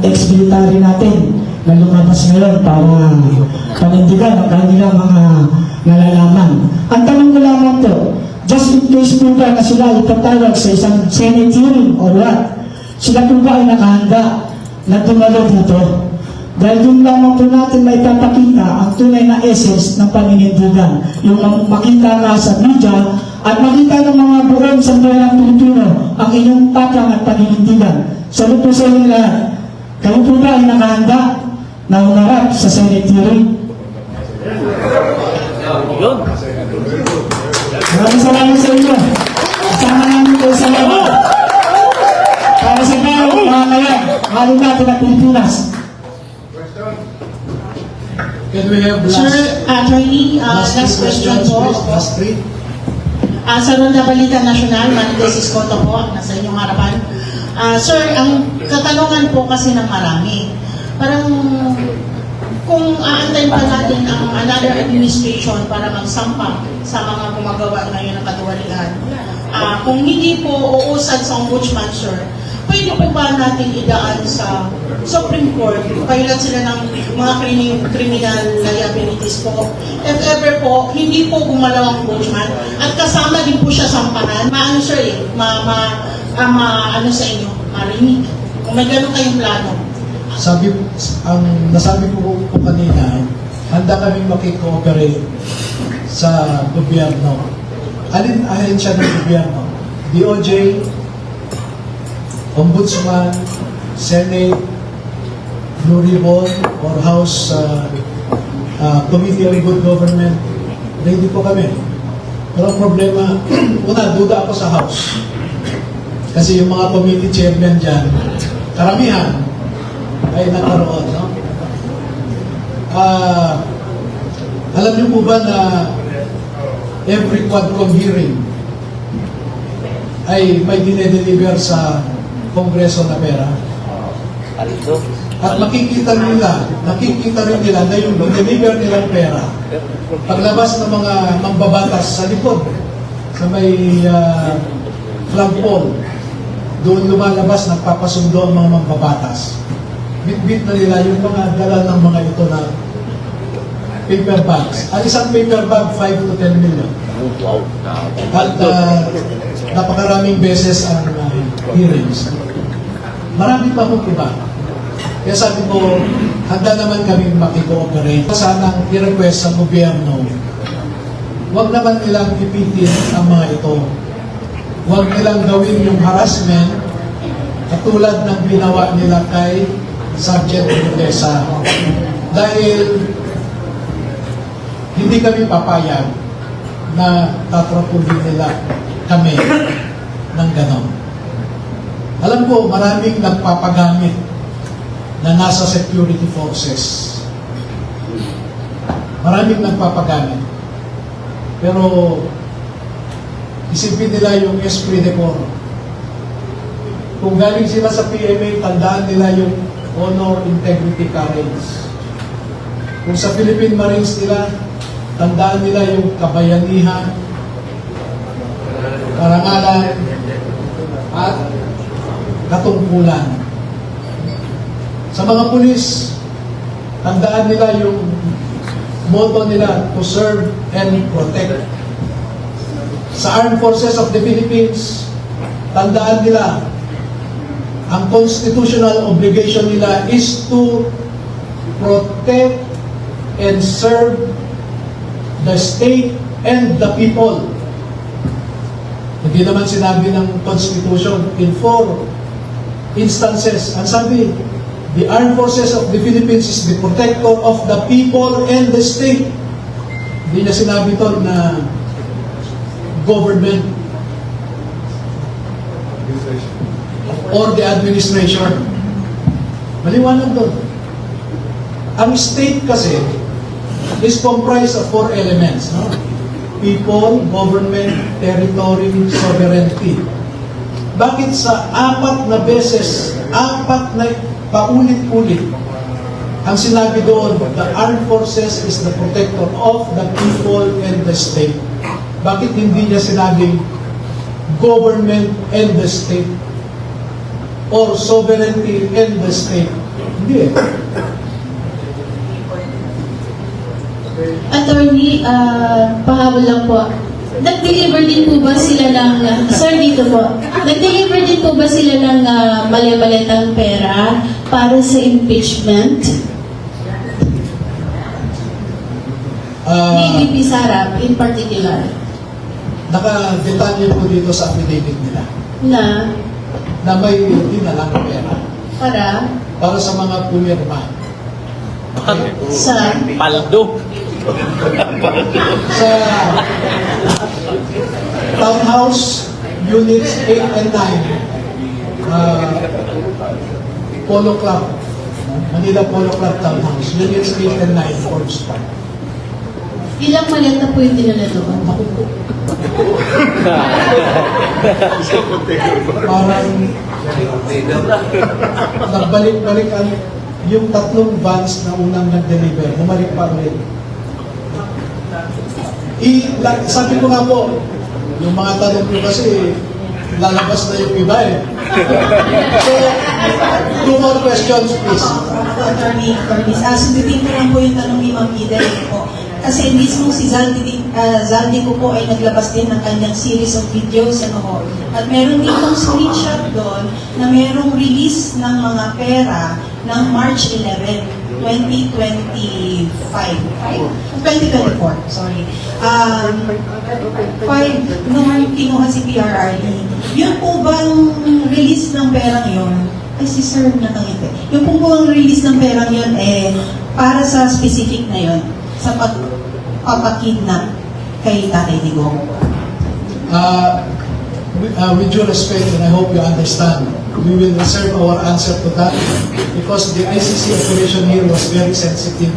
S14: ex-military natin na lumabas ngayon para panindigan ang kanilang mga nalalaman. Ang tanong ko lamang po, just in case po ba na sila ipatawag sa isang Senate hearing or what, sila po ba ay nakahanda na tumalo dito? Dahil doon lamang po natin may papakita ang tunay na essence ng paninindigan. Yung makita na sa media at makita ng mga buong sambayanang Pilipino ang inyong tapang at paninindigan. Salut po sa inyo lahat. Kayo po ba ay nakahanda na umarap sa Senate hearing?
S13: Yun.
S14: Maraming salamat sa inyo. Kasama namin kayo sa laban. Para sa mga mamamayan, lalo natin ang Pilipinas.
S9: Can we have
S11: Sir, attorney, last question po.
S9: Last three.
S11: Sa Ronda Balita Nacional, Manuel Siscoto po, nasa inyong harapan. Sir, ang katanungan po kasi ng marami, parang kung aantayin pa natin ang another administration para magsampa sa mga gumagawa ngayon ng katiwalian, kung hindi po uusad sa ombudsman, sir, pwede po ba natin idaan sa Supreme Court, kailan sila ng mga criminal liabilities po. If ever po, hindi po gumalaw ang ombudsman at kasama din po siya sampahan, maano sir ano sa inyo, marinig. Kung may ganun kayong plano.
S9: Nasabi ko kanina, handa kaming makikooperate sa gobyerno. Alin ahensya ng gobyerno? DOJ, Ombudsman, Senate, Blue Ribbon, or House Committee on Good Government, ready po kami. Pero ang problema, una, duda ako sa House. Kasi yung mga committee chairman dyan, karamihan ay nakaroon. No? Alam niyo po ba na every Quadcom hearing ay may dinedeliver sa Kongreso na pera? At makikita rin nila na yung deliver nilang pera paglabas ng mga mambabatas sa likod sa may flagpole, doon lumalabas, nagpapasundo ang mga mambabatas. Bit-bit na nila yung mga dala ng mga ito na paper bags. Ang isang paper bag, 5 to 10 million. At napakaraming beses ang hearings. Marami pa kong iba. Kaya sabi ko, handa naman kami makikooperate. Sanang i-request sa gobyerno, huwag naman nilang ipitin ang mga ito. Huwag nilang gawin yung harassment katulad ng ginawa nila kay Sergeant Rodesa. Dahil hindi kami papayag na tatrapulin nila kami ng ganon. Alam ko, maraming nagpapagamit na nasa security forces. Maraming nagpapagamit. Pero isipin nila yung esprit de corps. Kung galing sila sa PMA, tandaan nila yung honor, integrity, courage. Kung sa Philippine Marines nila, tandaan nila yung kabayanihan, karangalan, at katungkulan. Sa mga pulis, tandaan nila yung motto nila, to serve and protect. Sa Armed Forces of the Philippines, tandaan nila, ang constitutional obligation nila is to protect and serve the state and the people. Hindi naman sinabi ng Constitution in 4 instances. Ang sabi, the Armed Forces of the Philippines is the protector of the people and the state. Hindi niya sinabi ito na government or the administration. Maliwanag doon. Ang state kasi is comprised of 4 elements. No? People, government, territory, sovereignty. Bakit sa 4 na beses, 4 na paulit-ulit, ang sinabi doon, the armed forces is the protector of the people and the state? Bakit hindi niya sinabing government and the state? Or sovereignty and the state? Hindi.
S7: Attorney, pahabol lang po. Nag-deliver din po ba sila ng, sir dito po, nag-deliver din po ba sila ng mali-malitang pera para sa impeachment? Ni VP Sara in particular.
S9: Naka-detalye po dito sa affidavit nila
S7: Na
S9: may dinalang pera
S7: para
S9: sa mga pumirma.
S7: sa
S13: Paldo.
S9: Sa townhouse units 8 and 9, Polo Club, Manila Polo Club Townhouse, units 8 and 9, Forbes Park.
S7: ilang maleta po yung dinala doon?
S9: Parang nagbalik-balikan yung 3 vans na unang nag-deliver, bumalik pa ulit. Sabi ko nga po, yung mga tanong ko kasi lalabas na yung iba eh. So, 2 more questions please.
S11: Attorney, sundutin ko lang po yung tanong ni Ma'am Ida po. Kasi mismo si Zaldi ko po ay naglabas din ng kanyang series of videos. At meron ditong screenshot doon na merong release ng mga pera ng March 11, 2024, sorry. 5, nung kinuha si PRRD. Yun po bang release ng perang yun? Ay, si Sir nakangiti. Yung po bang release ng perang yun, para sa specific na yun, sa pagpapakidnap kay Tatay Digong?
S9: With due respect, and I hope you understand, we will reserve our answer to that because the ICC operation here was very sensitive,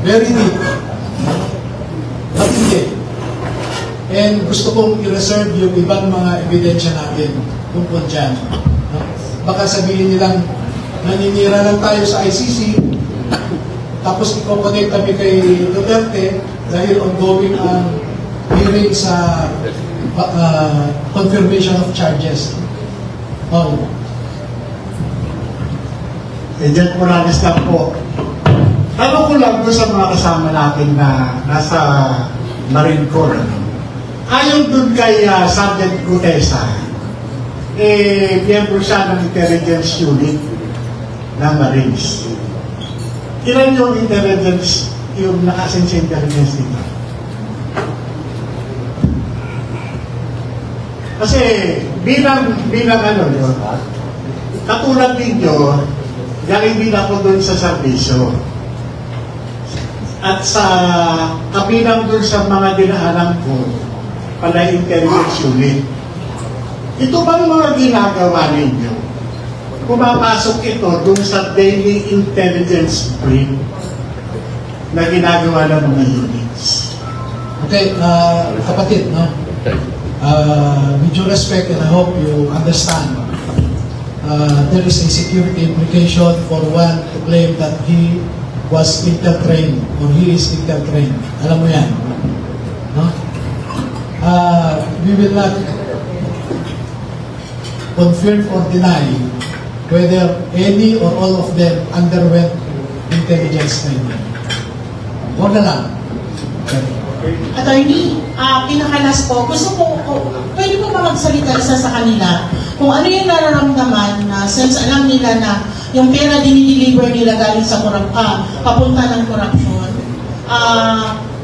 S9: very deep, matindi. And gusto kong i-reserve yung ibang mga ebidensya natin tungkol dyan. Baka sabihin nilang naninira lang tayo sa ICC, tapos i-connect kami kay Duterte dahil ongoing ang hearing sa confirmation of charges.
S15: Agent Morales lang po. Tanong ko lang doon sa mga kasama natin na nasa Marine Corps. Ayon doon kay Sergeant Gutesa, miyembro siya ng intelligence unit ng Marines. Ilan yung intelligence, yung nakasin sa intelligence dito? Kasi bilang ano yun, katulad ninyo, galing din ako doon sa serbisyo. At sa kabilang doon sa mga dinaanan ko, pala intelligence unit. Ito bang mga ginagawa ninyo? Pumapasok ito doon sa daily intelligence brief na ginagawa ng mga units.
S9: Okay, kapatid, no? With due respect, and I hope you understand, there is a security implication for one to claim that he was Intel-trained or he is Intel-trained. Alam mo yan. No? We will not confirm or deny whether any or all of them underwent intelligence training. Huwag na lang.
S11: Attorney, pinakalas po, pwede po ba magsalita isa sa kanila kung ano yung nararamdaman na since alam nila na yung pera dinideliver nila galing sa papunta ng corruption,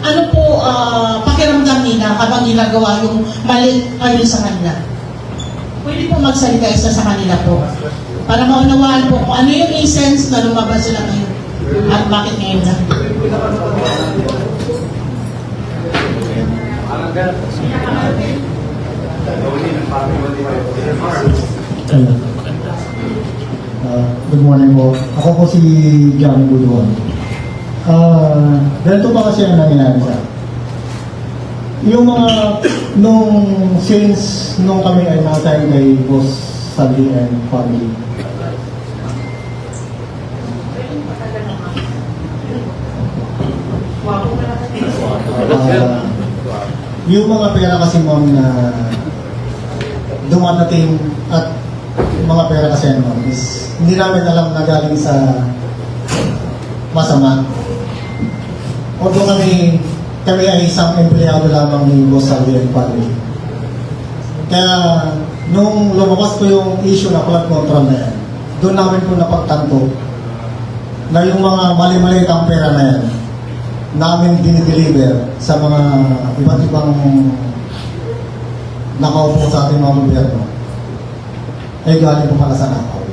S11: ano po pakiramdam nila habang ginagawa yung mali ayon sa kanila? Pwede po magsalita isa sa kanila po para maunawaan po kung ano yung essence na lumabas sila ngayon at bakit ngayon na.
S14: Good morning po. Ako po si Johnny Buduan. Ganito pa kasi ang nangyayari sa yung mga since nung kami ay nakasayin kay Boss Sandy and family, yung mga pera kasi ma'am na dumatating at mga pera kasi ma'am is hindi namin alam na galing sa masama. Although kami ay isang empleyado lamang ni Boss Salvi and family. Kaya nung lumabas ko yung issue na flood control na yan, doon namin po napagtanto na yung mga mali-mali ang pera na yan
S16: namin dinideliver sa mga iba't ibang nakaupo sa ating mga gobyerno ay galing po pala sa nakaw.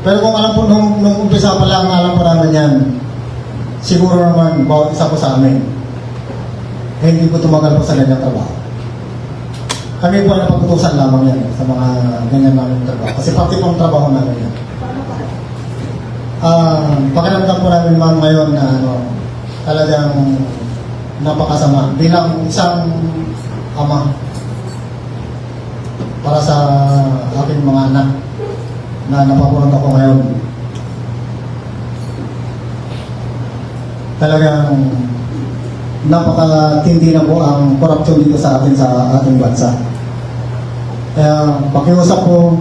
S16: Pero kung alam po, nung umpisa pa lang, alam po naman yan, siguro naman, bawat isa po sa amin, eh, hindi po tumagal po sa ganyang trabaho. Kami po ay napag-utusan lamang yan sa mga ganyan namin trabaho. Kasi pati pong trabaho namin yan. Pakiramdam po namin ma'am ngayon na talagang napakasama bilang isang ama para sa aking mga anak na napapurot ako ngayon. Talagang napakatindi na po ang korupsyon dito sa atin sa ating bansa. Kaya pakiusap po,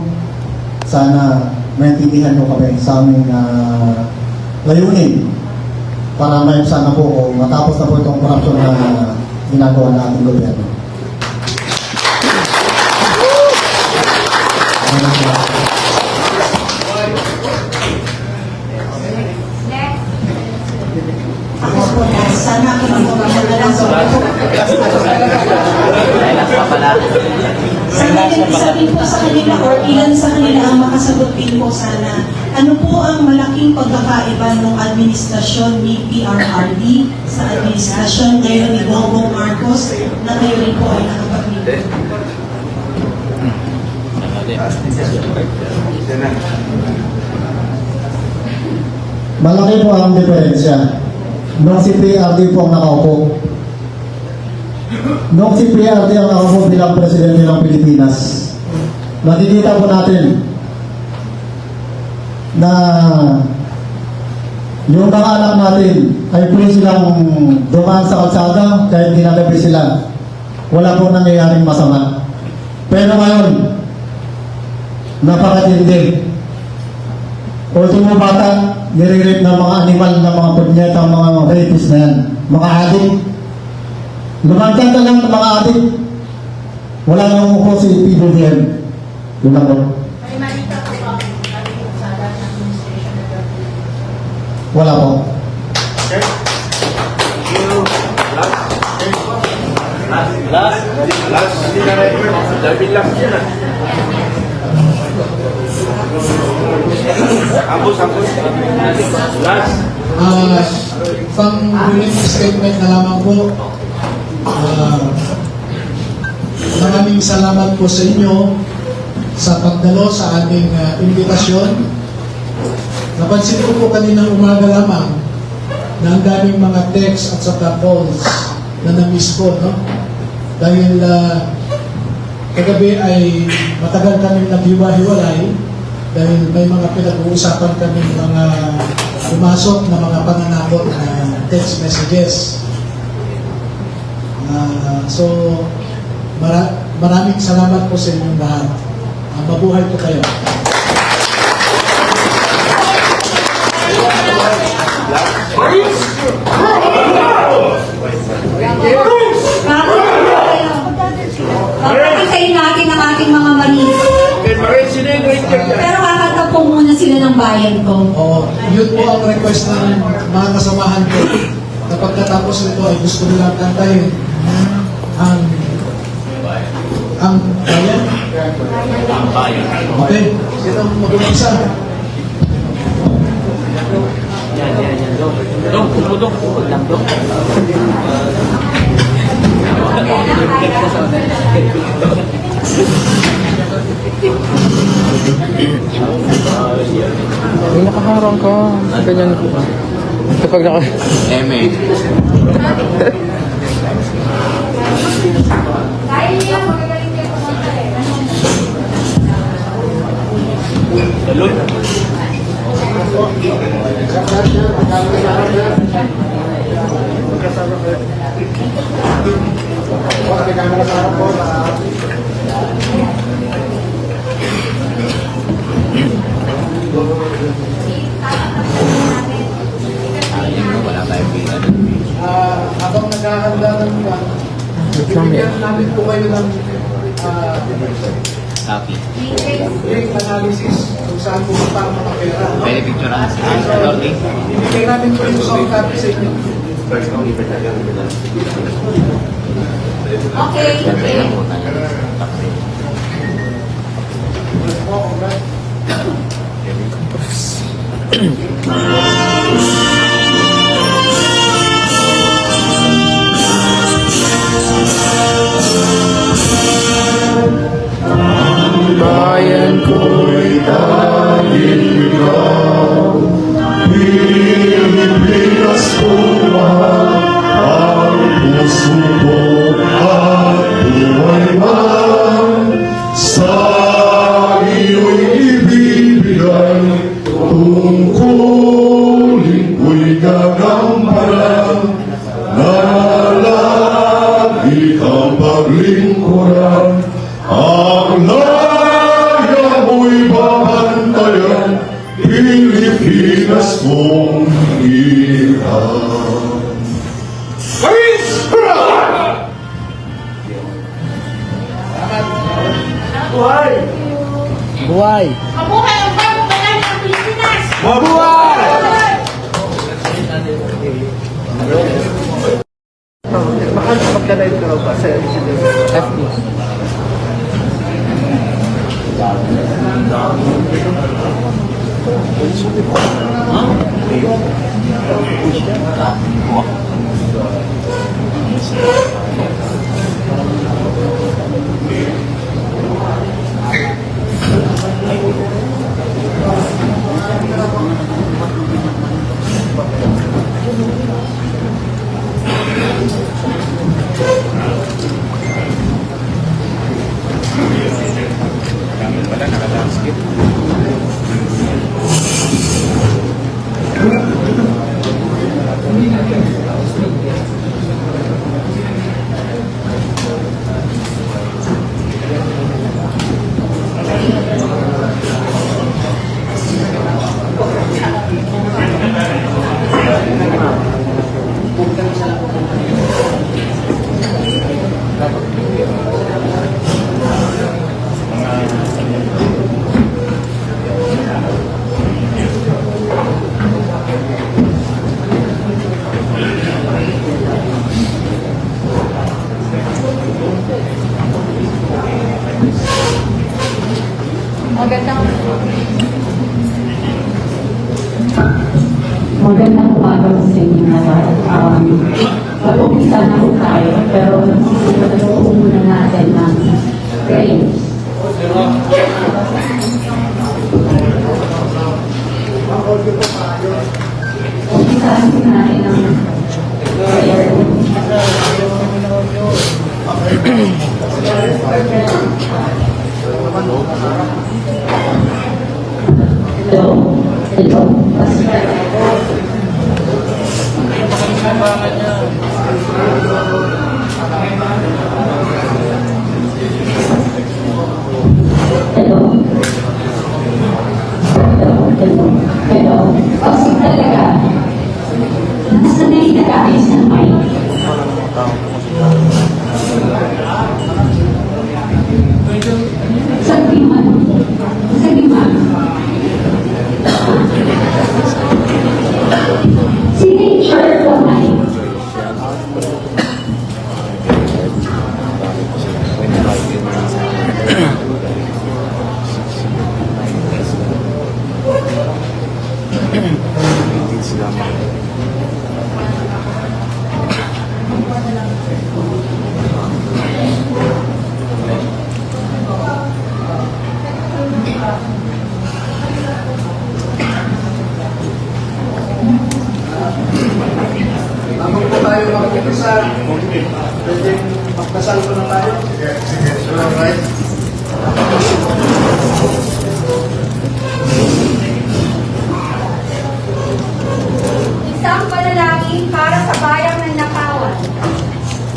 S16: sana maintindihan mo kami sa aming layunin para may sana po o matapos na po itong korupsyon na ginagawa ng ating gobyerno.
S11: Sana ako sabihin po sa kanila or ilan sa kanila ang makasagot din po sana. Ano po ang malaking pagkakaiba ng administrasyon ni PRRD sa administrasyon ngayon ni Bongbong Marcos na kayo rin po ay nakapag-meet?
S16: Malaki po ang diferensya. Nung si PRD po ang nakaupo. Nung si PRD ang nakaupo bilang presidente ng Pilipinas, nakikita po natin na yung mga anak natin ay pwede silang dumaan sa kalsada kahit ginagabi sila. Wala po nangyayaring masama. Pero ngayon, napakatindi. Ultimo bata, nire-rape ng mga animal, ng mga punyeta, mga rapist na yan. Mga adik. Lumantang ka lang ng mga adik. Wala nang upo si PBBM. Yun ako.
S6: May malita po ba ang sa administration na gagawin?
S16: Wala po.
S9: Pang-brief statement na lamang po. Maraming salamat po sa inyo sa pagdalo sa ating imbitasyon. Napansin ko po kaninang umaga lamang na ang daming mga text at saka calls na na-miss ko, no? Dahil kagabi ay matagal kami naghiwa-hiwalay dahil may mga pinag-uusapan kami mga pumasok na mga pananakot na text messages. So, maraming salamat po sa inyong lahat. Mabuhay po kayo.
S3: Papatayin natin ang ating mga manis. Pero kakanta po muna sila ng bayan ko.
S9: Yun po ang request ng mga kasamahan ko. Na pagkatapos nito ay gusto nilang kantahin ang bayan. Okay, sino mag-umpisa?
S13: May nakaharang ka. Ganyan ko. Kapag naka...
S3: Dahil niya, magagaling kayo kumanta eh.
S9: Habang naghahanda ng bigyan namin po kayo ng
S17: copy.
S9: Link analysis kung saan pumunta ang mga pera. No?
S17: Pwede picturean si Attorney?
S9: Ibigay namin po yung soft copy sa inyo.
S3: Okay.
S13: Bayan ko'y tanging ikaw,
S18: Pilipinas kong mahal, ang puso ko at buhay man. Sa iyo'y ibibigay, tungkulin ko'y gagampanan, na lagi kang paglingkuran. Ang laya mo'y babantayan, Pilipinas kong iyan.
S2: Buhay!
S13: buhay!
S3: Mabuhay ang bagong bayan ng Pilipinas!
S2: Mabuhay! Bakit magka-live ka ba sa
S13: FB.
S1: Magandang umaga sa inyo lahat. Mag-umpisa na po tayo, pero sisimulan po muna natin ng prayers. Umpisahan po natin ng prayer. Hello. Hello. Hello. Kasi talaga, nasa na yung nag-aayos ng mic. Sabiman. Signature po mic.
S4: Habang po tayo mag-umpisa, pwede magdasal ko na tayo.
S2: Sige. Alright.
S3: Isang panalangin para sa bayang ng nakawan.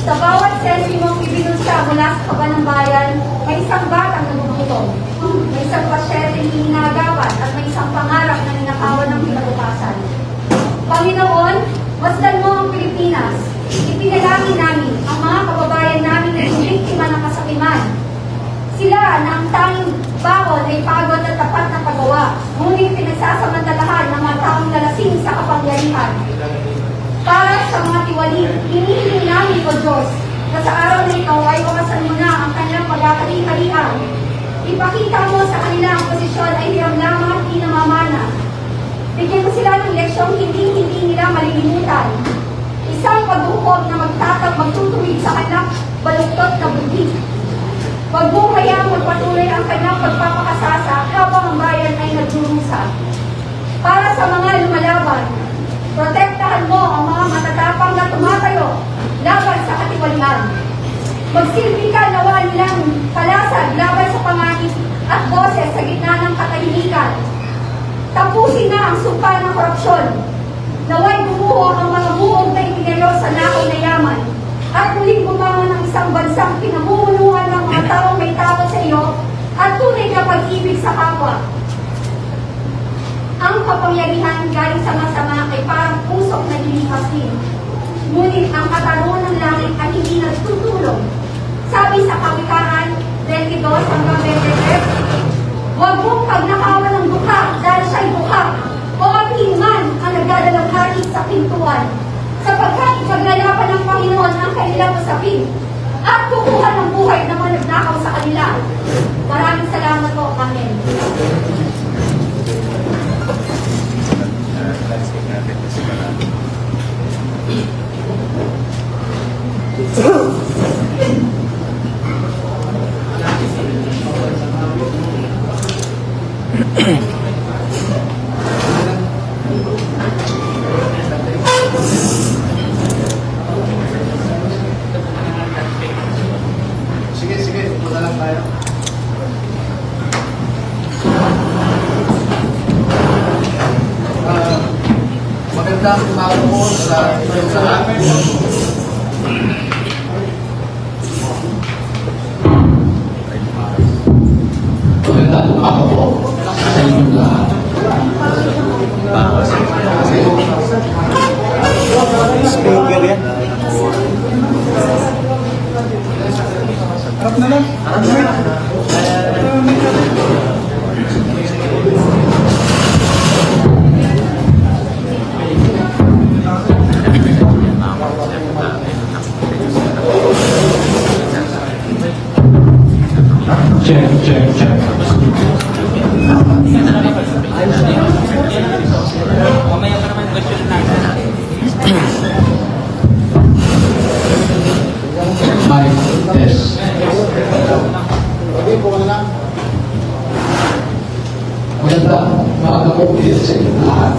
S3: Sa bawat sentimong ibinunsa mula sa kaba ng bayan, may isang batang nagugutom, may isang pasyenteng hinagapan at may isang pangarap na ninakawan ng kinabukasan. Panginoon, masdan mo ang Pilipinas. Ipinalangin namin ang mga kababayan namin na biktima ng kasakiman. Sila na ang tanging bawal ay pagod at tapat na paggawa, ngunit pinagsasamantalahan ng mga taong lalasing sa kapangyarihan. Para sa mga tiwali, hinihiling namin o Diyos na sa araw na ito ay wawasan mo na ang kanilang pagkakali-halian. Ipakita mo sa kanila ang posisyon ay hiram lamang at di namamana. Bigyan mo sila ng leksyong hindi nila malilimutan. Isang paghukob na magtutuwid sa kanilang baluktot na buddhi. Huwag mong hayaang magpatuloy ang kanyang pagpapakasasa habang ang bayan ay nagdurusa. Para sa mga lumalaban, protektahan mo ang mga matatapang na tumatayo laban sa katiwalian. Magsilbi ka nawa nilang palasad laban sa panganib at boses sa gitna ng katahimikan. Tapusin na ang sumpa ng korupsyon. Naway bumuo ang mga buong na itinaryo sa nakaw na yaman at muling bumangon ng isang bansang pinamumunuan ng mga taong may takot sa iyo at tunay na pag-ibig sa kapwa. Ang kapangyarihan galing sa masama ay parang pusok na lilipas din. Ngunit ang katarungan ng langit ay hindi nagtutulong. Sabi sa Kawikaan 22-23, huwag mong pagnakawan ng dukha dahil siya'y dukha o atinman ang nagdadalang hari sa pintuan. Sapagkat maglalaban ng Panginoon ang kanilang usapin at kukuha ng buhay ng mga nagnakaw sa kanila. Maraming salamat po. Amen.
S4: Sige, punta lang tayo. Magandang umaga po sa inyong lahat.
S17: Magandang umaga po sa inyong lahat.
S2: Speaker yan. Harap na lang.
S17: Check. Mic test. Magandang umaga po din sa inyong lahat.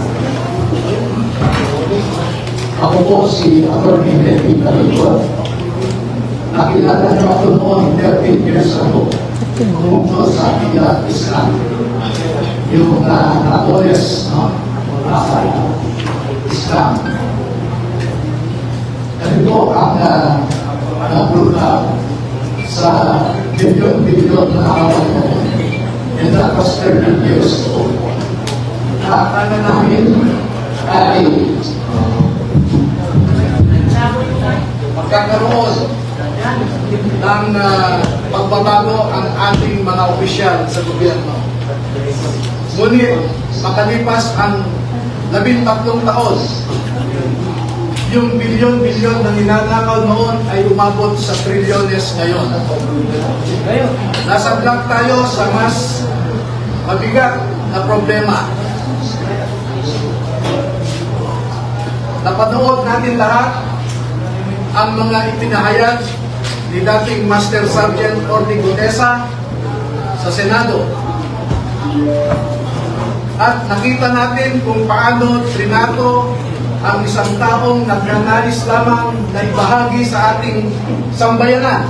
S17: Ako po si Atty. Levi Calico. Nakilala niyo ako noon 13 years ago tungkol sa Bilat Islam. Yung Katoles, Islam. Kasi po ang nabruta sa bilyon na awal ko. And that was 30 years ago. Nakakala namin ay
S4: magkakaroon ng pagbabago ang ating mga opisyal sa gobyerno. Ngunit, makalipas ang 13 taon, yung bilyon-bilyon na ninanakaw noon ay umabot sa trilyones ngayon. Nasa block tayo sa mas mabigat na problema. Napanood natin lahat ang mga ipinahayag ni dating Master Sergeant Ortigonesa sa Senado. At nakita natin kung paano trinato ang isang taong nagnanais lamang na ibahagi sa ating sambayanan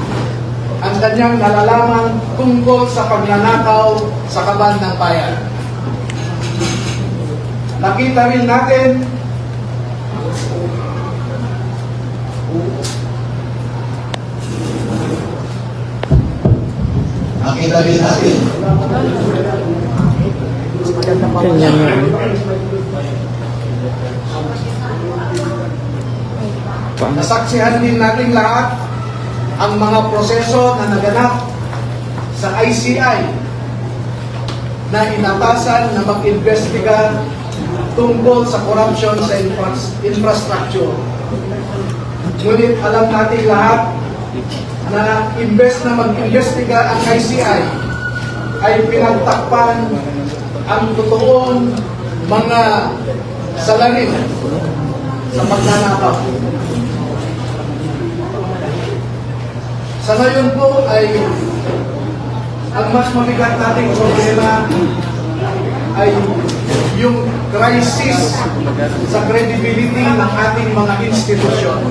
S4: ang kanyang nalalaman tungkol sa pagnanakaw sa kaban ng bayan. Nakita rin natin nasaksihan din natin lahat ang mga proseso na naganap sa ICI na inatasan na mag-investiga tungkol sa corruption sa infrastructure. Ngunit alam natin lahat na imbes na mag-investiga ang ICI, ay pinagtakpan ang totoong mga salarin sa pagnanakaw. Sa ngayon po ay ang mas mabigat nating problema ay yung crisis sa credibility ng ating mga institusyon.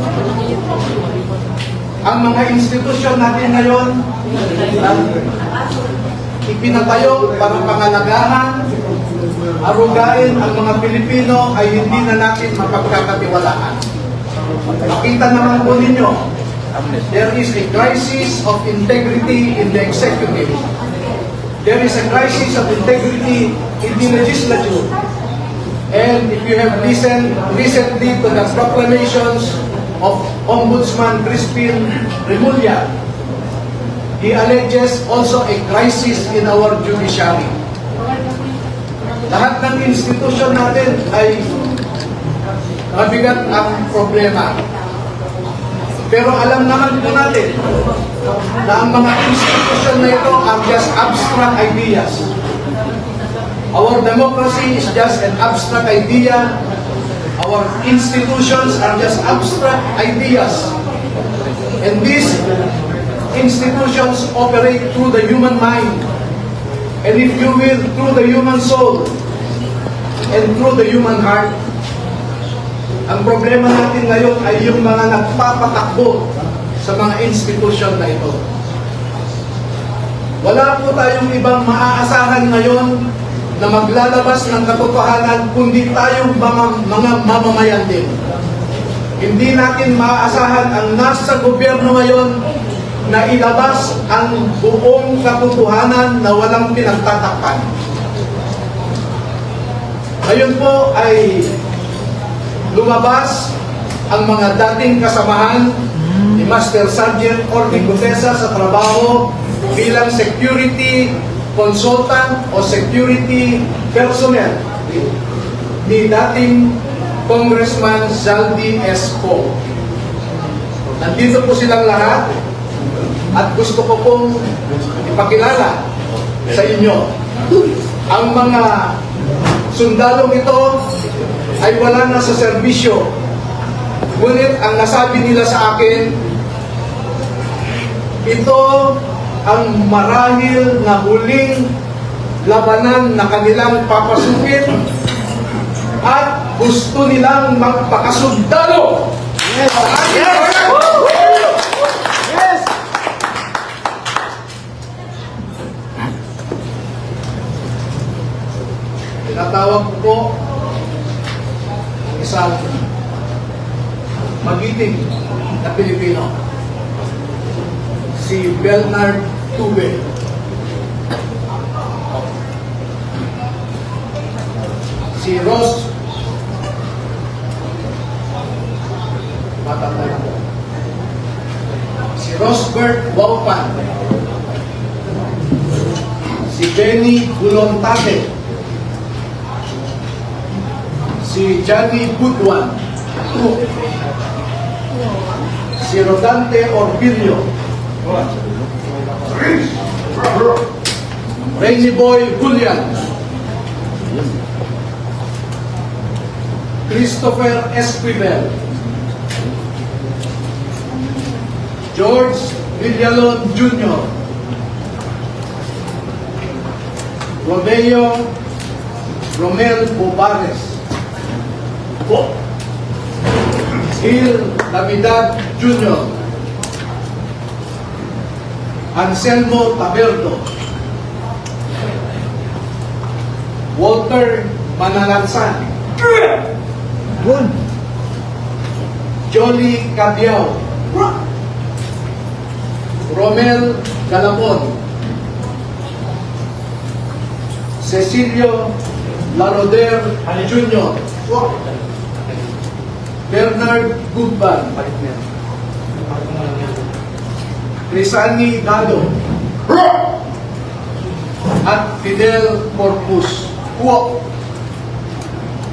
S4: Ang mga institusyon natin ngayon ipinatayo para pangalagahan, arugain ang mga Pilipino ay hindi na natin mapagkakatiwalaan. Makita naman po ninyo, there is a crisis of integrity in the executive. There is a crisis of integrity in the legislature. And if you have listened recently to the proclamations of Ombudsman Crispin Remulla, he alleges also a crisis in our judiciary. Lahat ng institusyon natin ay mabigat ang problema. Pero alam naman po natin na ang mga institusyon na ito are just abstract ideas. Our democracy is just an abstract idea. Our institutions are just abstract ideas. And these institutions operate through the human mind. And if you will, through the human soul and through the human heart. Ang problema natin ngayon ay yung mga nagpapatakbo sa mga institusyon na ito. Wala po tayong ibang maaasahan ngayon na maglalabas ng katotohanan kundi tayong mga mamamayan din. Hindi natin maaasahan ang nasa gobyerno ngayon na ilabas ang buong katotohanan na walang pinagtatakpan. Ngayon po ay lumabas ang mga dating kasamahan ni Master Sergeant Orly Gutesa sa trabaho bilang security consultant o security personnel ni dating Congressman Zaldi Esco. Nandito po silang lahat at gusto ko pong ipakilala sa inyo. Ang mga sundalong ito ay wala na sa serbisyo. Ngunit ang nasabi nila sa akin, ito ang marahil na huling labanan na kanilang papasukin at gusto nilang magpakasundalo. Yes! Yes! Yes! Tinatawag ko po isang magiting na Pilipino, si Bernard Tube. Si Ross, matanda po. Si Rosbert Waupan. Si Benny Gulontate. Si Johnny Budwan. Si Rodante Orbilio. Rainy Boy Julian. Christopher Esquivel. George Villalon Jr. Romeo Romel Bobares. Gil Navidad Jr. Anselmo Taberto. Walter Manalansan. Jolly Cabiao. Romel Galapon. Cecilio Laroder Jr. Bernard Gugban. Crisani Dado. at Fidel Corpus Quo.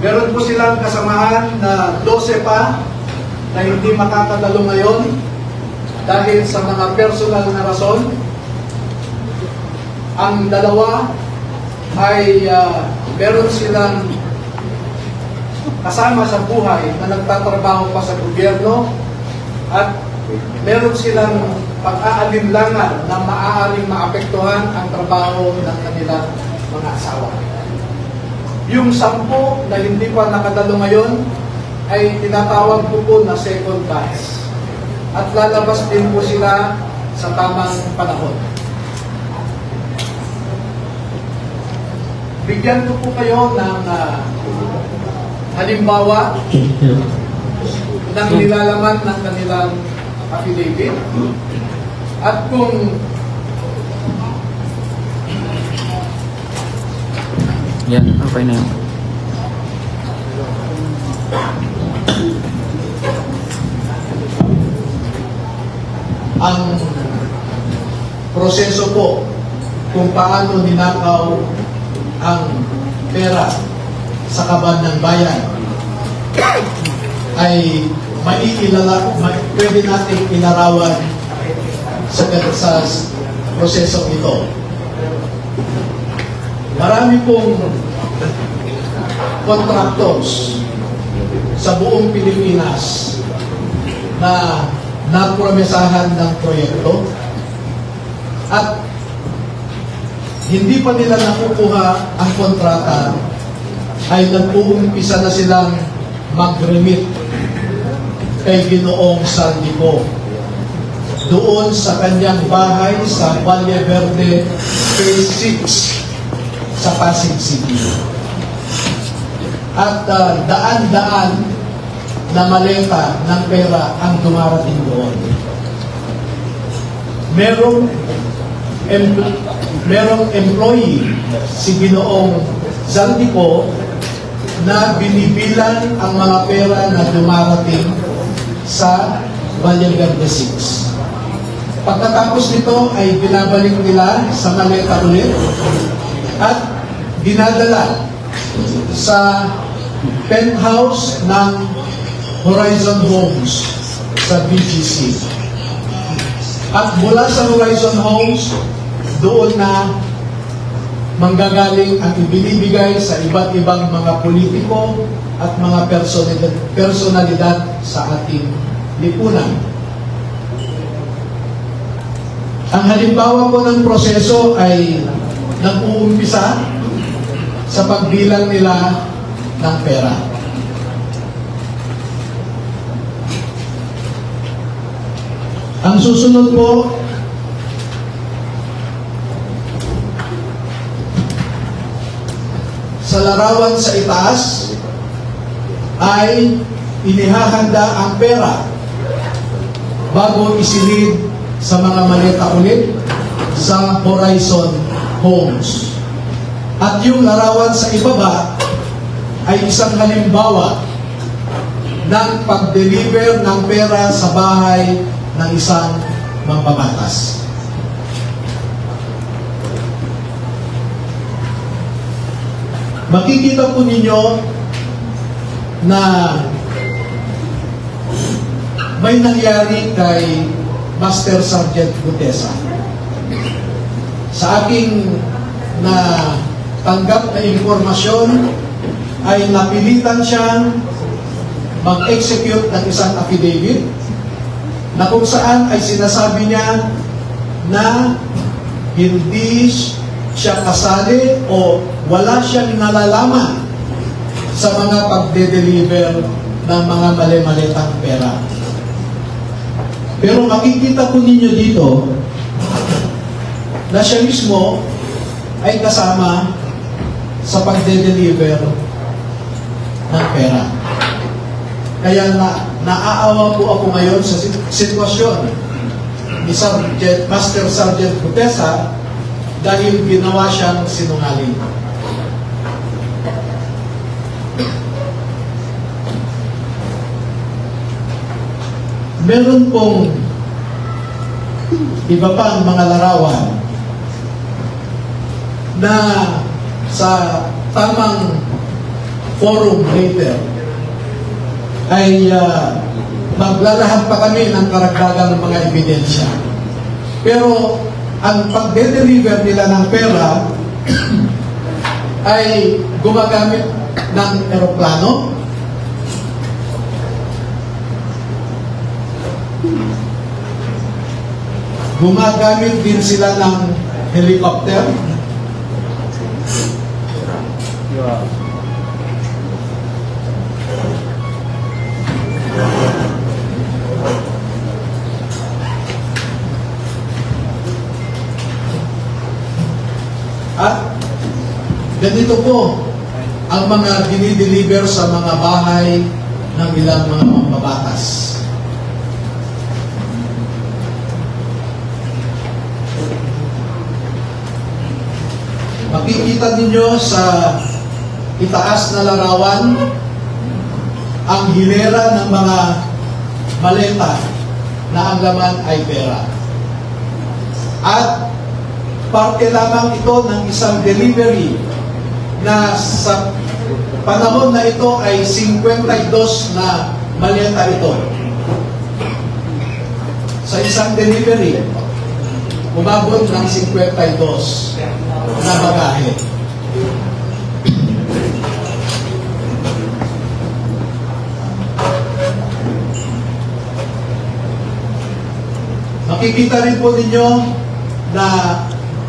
S4: Meron po silang kasamahan na 12 pa na hindi makakadalo ngayon dahil sa mga personal na rason. Ang dalawa ay meron silang kasama sa buhay na nagtatrabaho pa sa gobyerno at meron silang pag-aalinlangan na maaaring maapektuhan ang trabaho ng kanilang mga asawa. Yung 10 na hindi pa nakadalo ngayon ay tinatawag po na second batch at lalabas din po sila sa tamang panahon. Bigyan ko po kayo ng halimbawa ng nilalaman ng kanilang affidavit at kung
S13: Yan, okay na yun.
S9: Ang proseso po kung paano ninakaw ang pera sa kaban ng bayan ay pwede nating ilarawan sa proseso ito. Marami pong contractors sa buong Pilipinas na napromesahan ng proyekto at hindi pa nila nakukuha ang kontrata ay nag-uumpisa na silang mag-remit kay Ginoong Saldico doon sa kanyang bahay sa Valle Verde Phase 6 sa Pasig City. At daan-daan na maleta ng pera ang dumarating doon. Merong employee si Ginoong Saldico na binibilan ang mga pera na dumarating sa Valle Verde 6. Pagkatapos nito ay binabalik nila sa maleta ulit at dinadala sa penthouse ng Horizon Homes sa BGC. At mula sa Horizon Homes, doon na manggagaling ang ibinibigay sa iba't ibang mga politiko at mga personalidad sa ating lipunan. Ang halimbawa po ng proseso ay nag-uumpisa sa pagbilang nila ng pera. Ang susunod po sa larawan sa itaas ay inihahanda ang pera bago isilid sa mga maleta ulit sa Horizon Homes. At yung larawan sa ibaba ay isang halimbawa ng pag-deliver ng pera sa bahay ng isang mambabatas. Makikita po ninyo na may nangyari kay Master Sergeant Gutesa. Sa aking tanggap na impormasyon ay napilitan siyang mag-execute ng isang affidavit na kung saan ay sinasabi niya na hindi siya kasali o wala siyang nalalaman sa mga pagde-deliver ng mga mali-malitang pera. Pero makikita po ninyo dito na siya mismo ay kasama sa pagde-deliver ng pera. Kaya naaawa po ako ngayon sa sitwasyon ni Master Sergeant Gutesa dahil ginawa siyang sinungaling. Meron pong iba pang mga larawan na sa tamang forum later ay maglalahad pa kami ng karagdagang mga ebidensya. Pero ang pagde-deliver nila ng pera ay gumagamit ng eroplano, gumagamit din sila ng helicopter, at ganito po ang mga dinideliver sa mga bahay ng ilang mga mambabatas. Makikita ninyo sa itaas na larawan ang hilera ng mga maleta na ang laman ay pera. At parte lamang ito ng isang delivery na sa panahon na ito ay 52 na maleta ito. Sa isang delivery, umabot ng 52 na bagahe. Makikita rin po ninyo na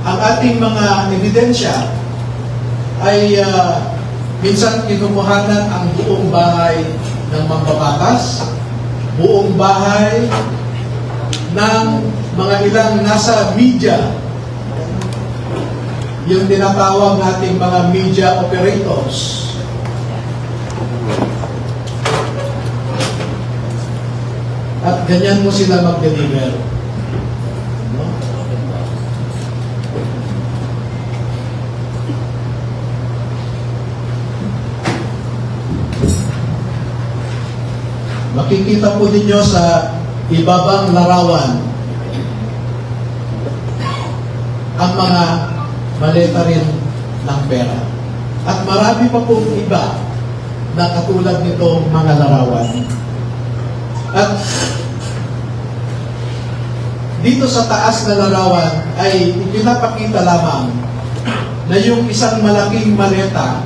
S9: ang ating mga ebidensya ay minsan kinukuhanan ang buong bahay ng mambabatas, buong bahay ng mga ilang nasa media, yung tinatawag nating mga media operators. At ganyan mo sila mag-deliver. No? Makikita po ninyo sa ibabang larawan ang mga maleta rin ng pera. At marami pa pong iba na katulad nitong mga larawan. At dito sa taas na larawan ay ipinapakita lamang na yung isang malaking maleta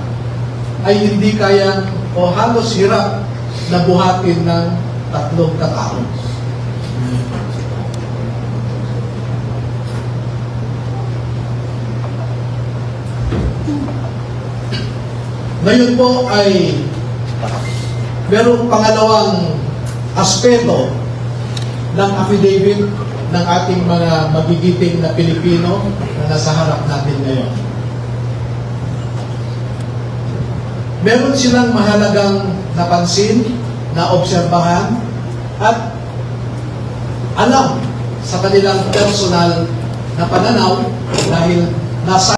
S9: ay hindi kayang o halos hirap na buhatin ng 3 katao. Ngayon po ay merong pangalawang aspeto ng affidavit ng ating mga magigiting na Pilipino na nasa harap natin ngayon. Meron silang mahalagang napansin, na obserbahan, at alam sa kanilang personal na pananaw dahil nasa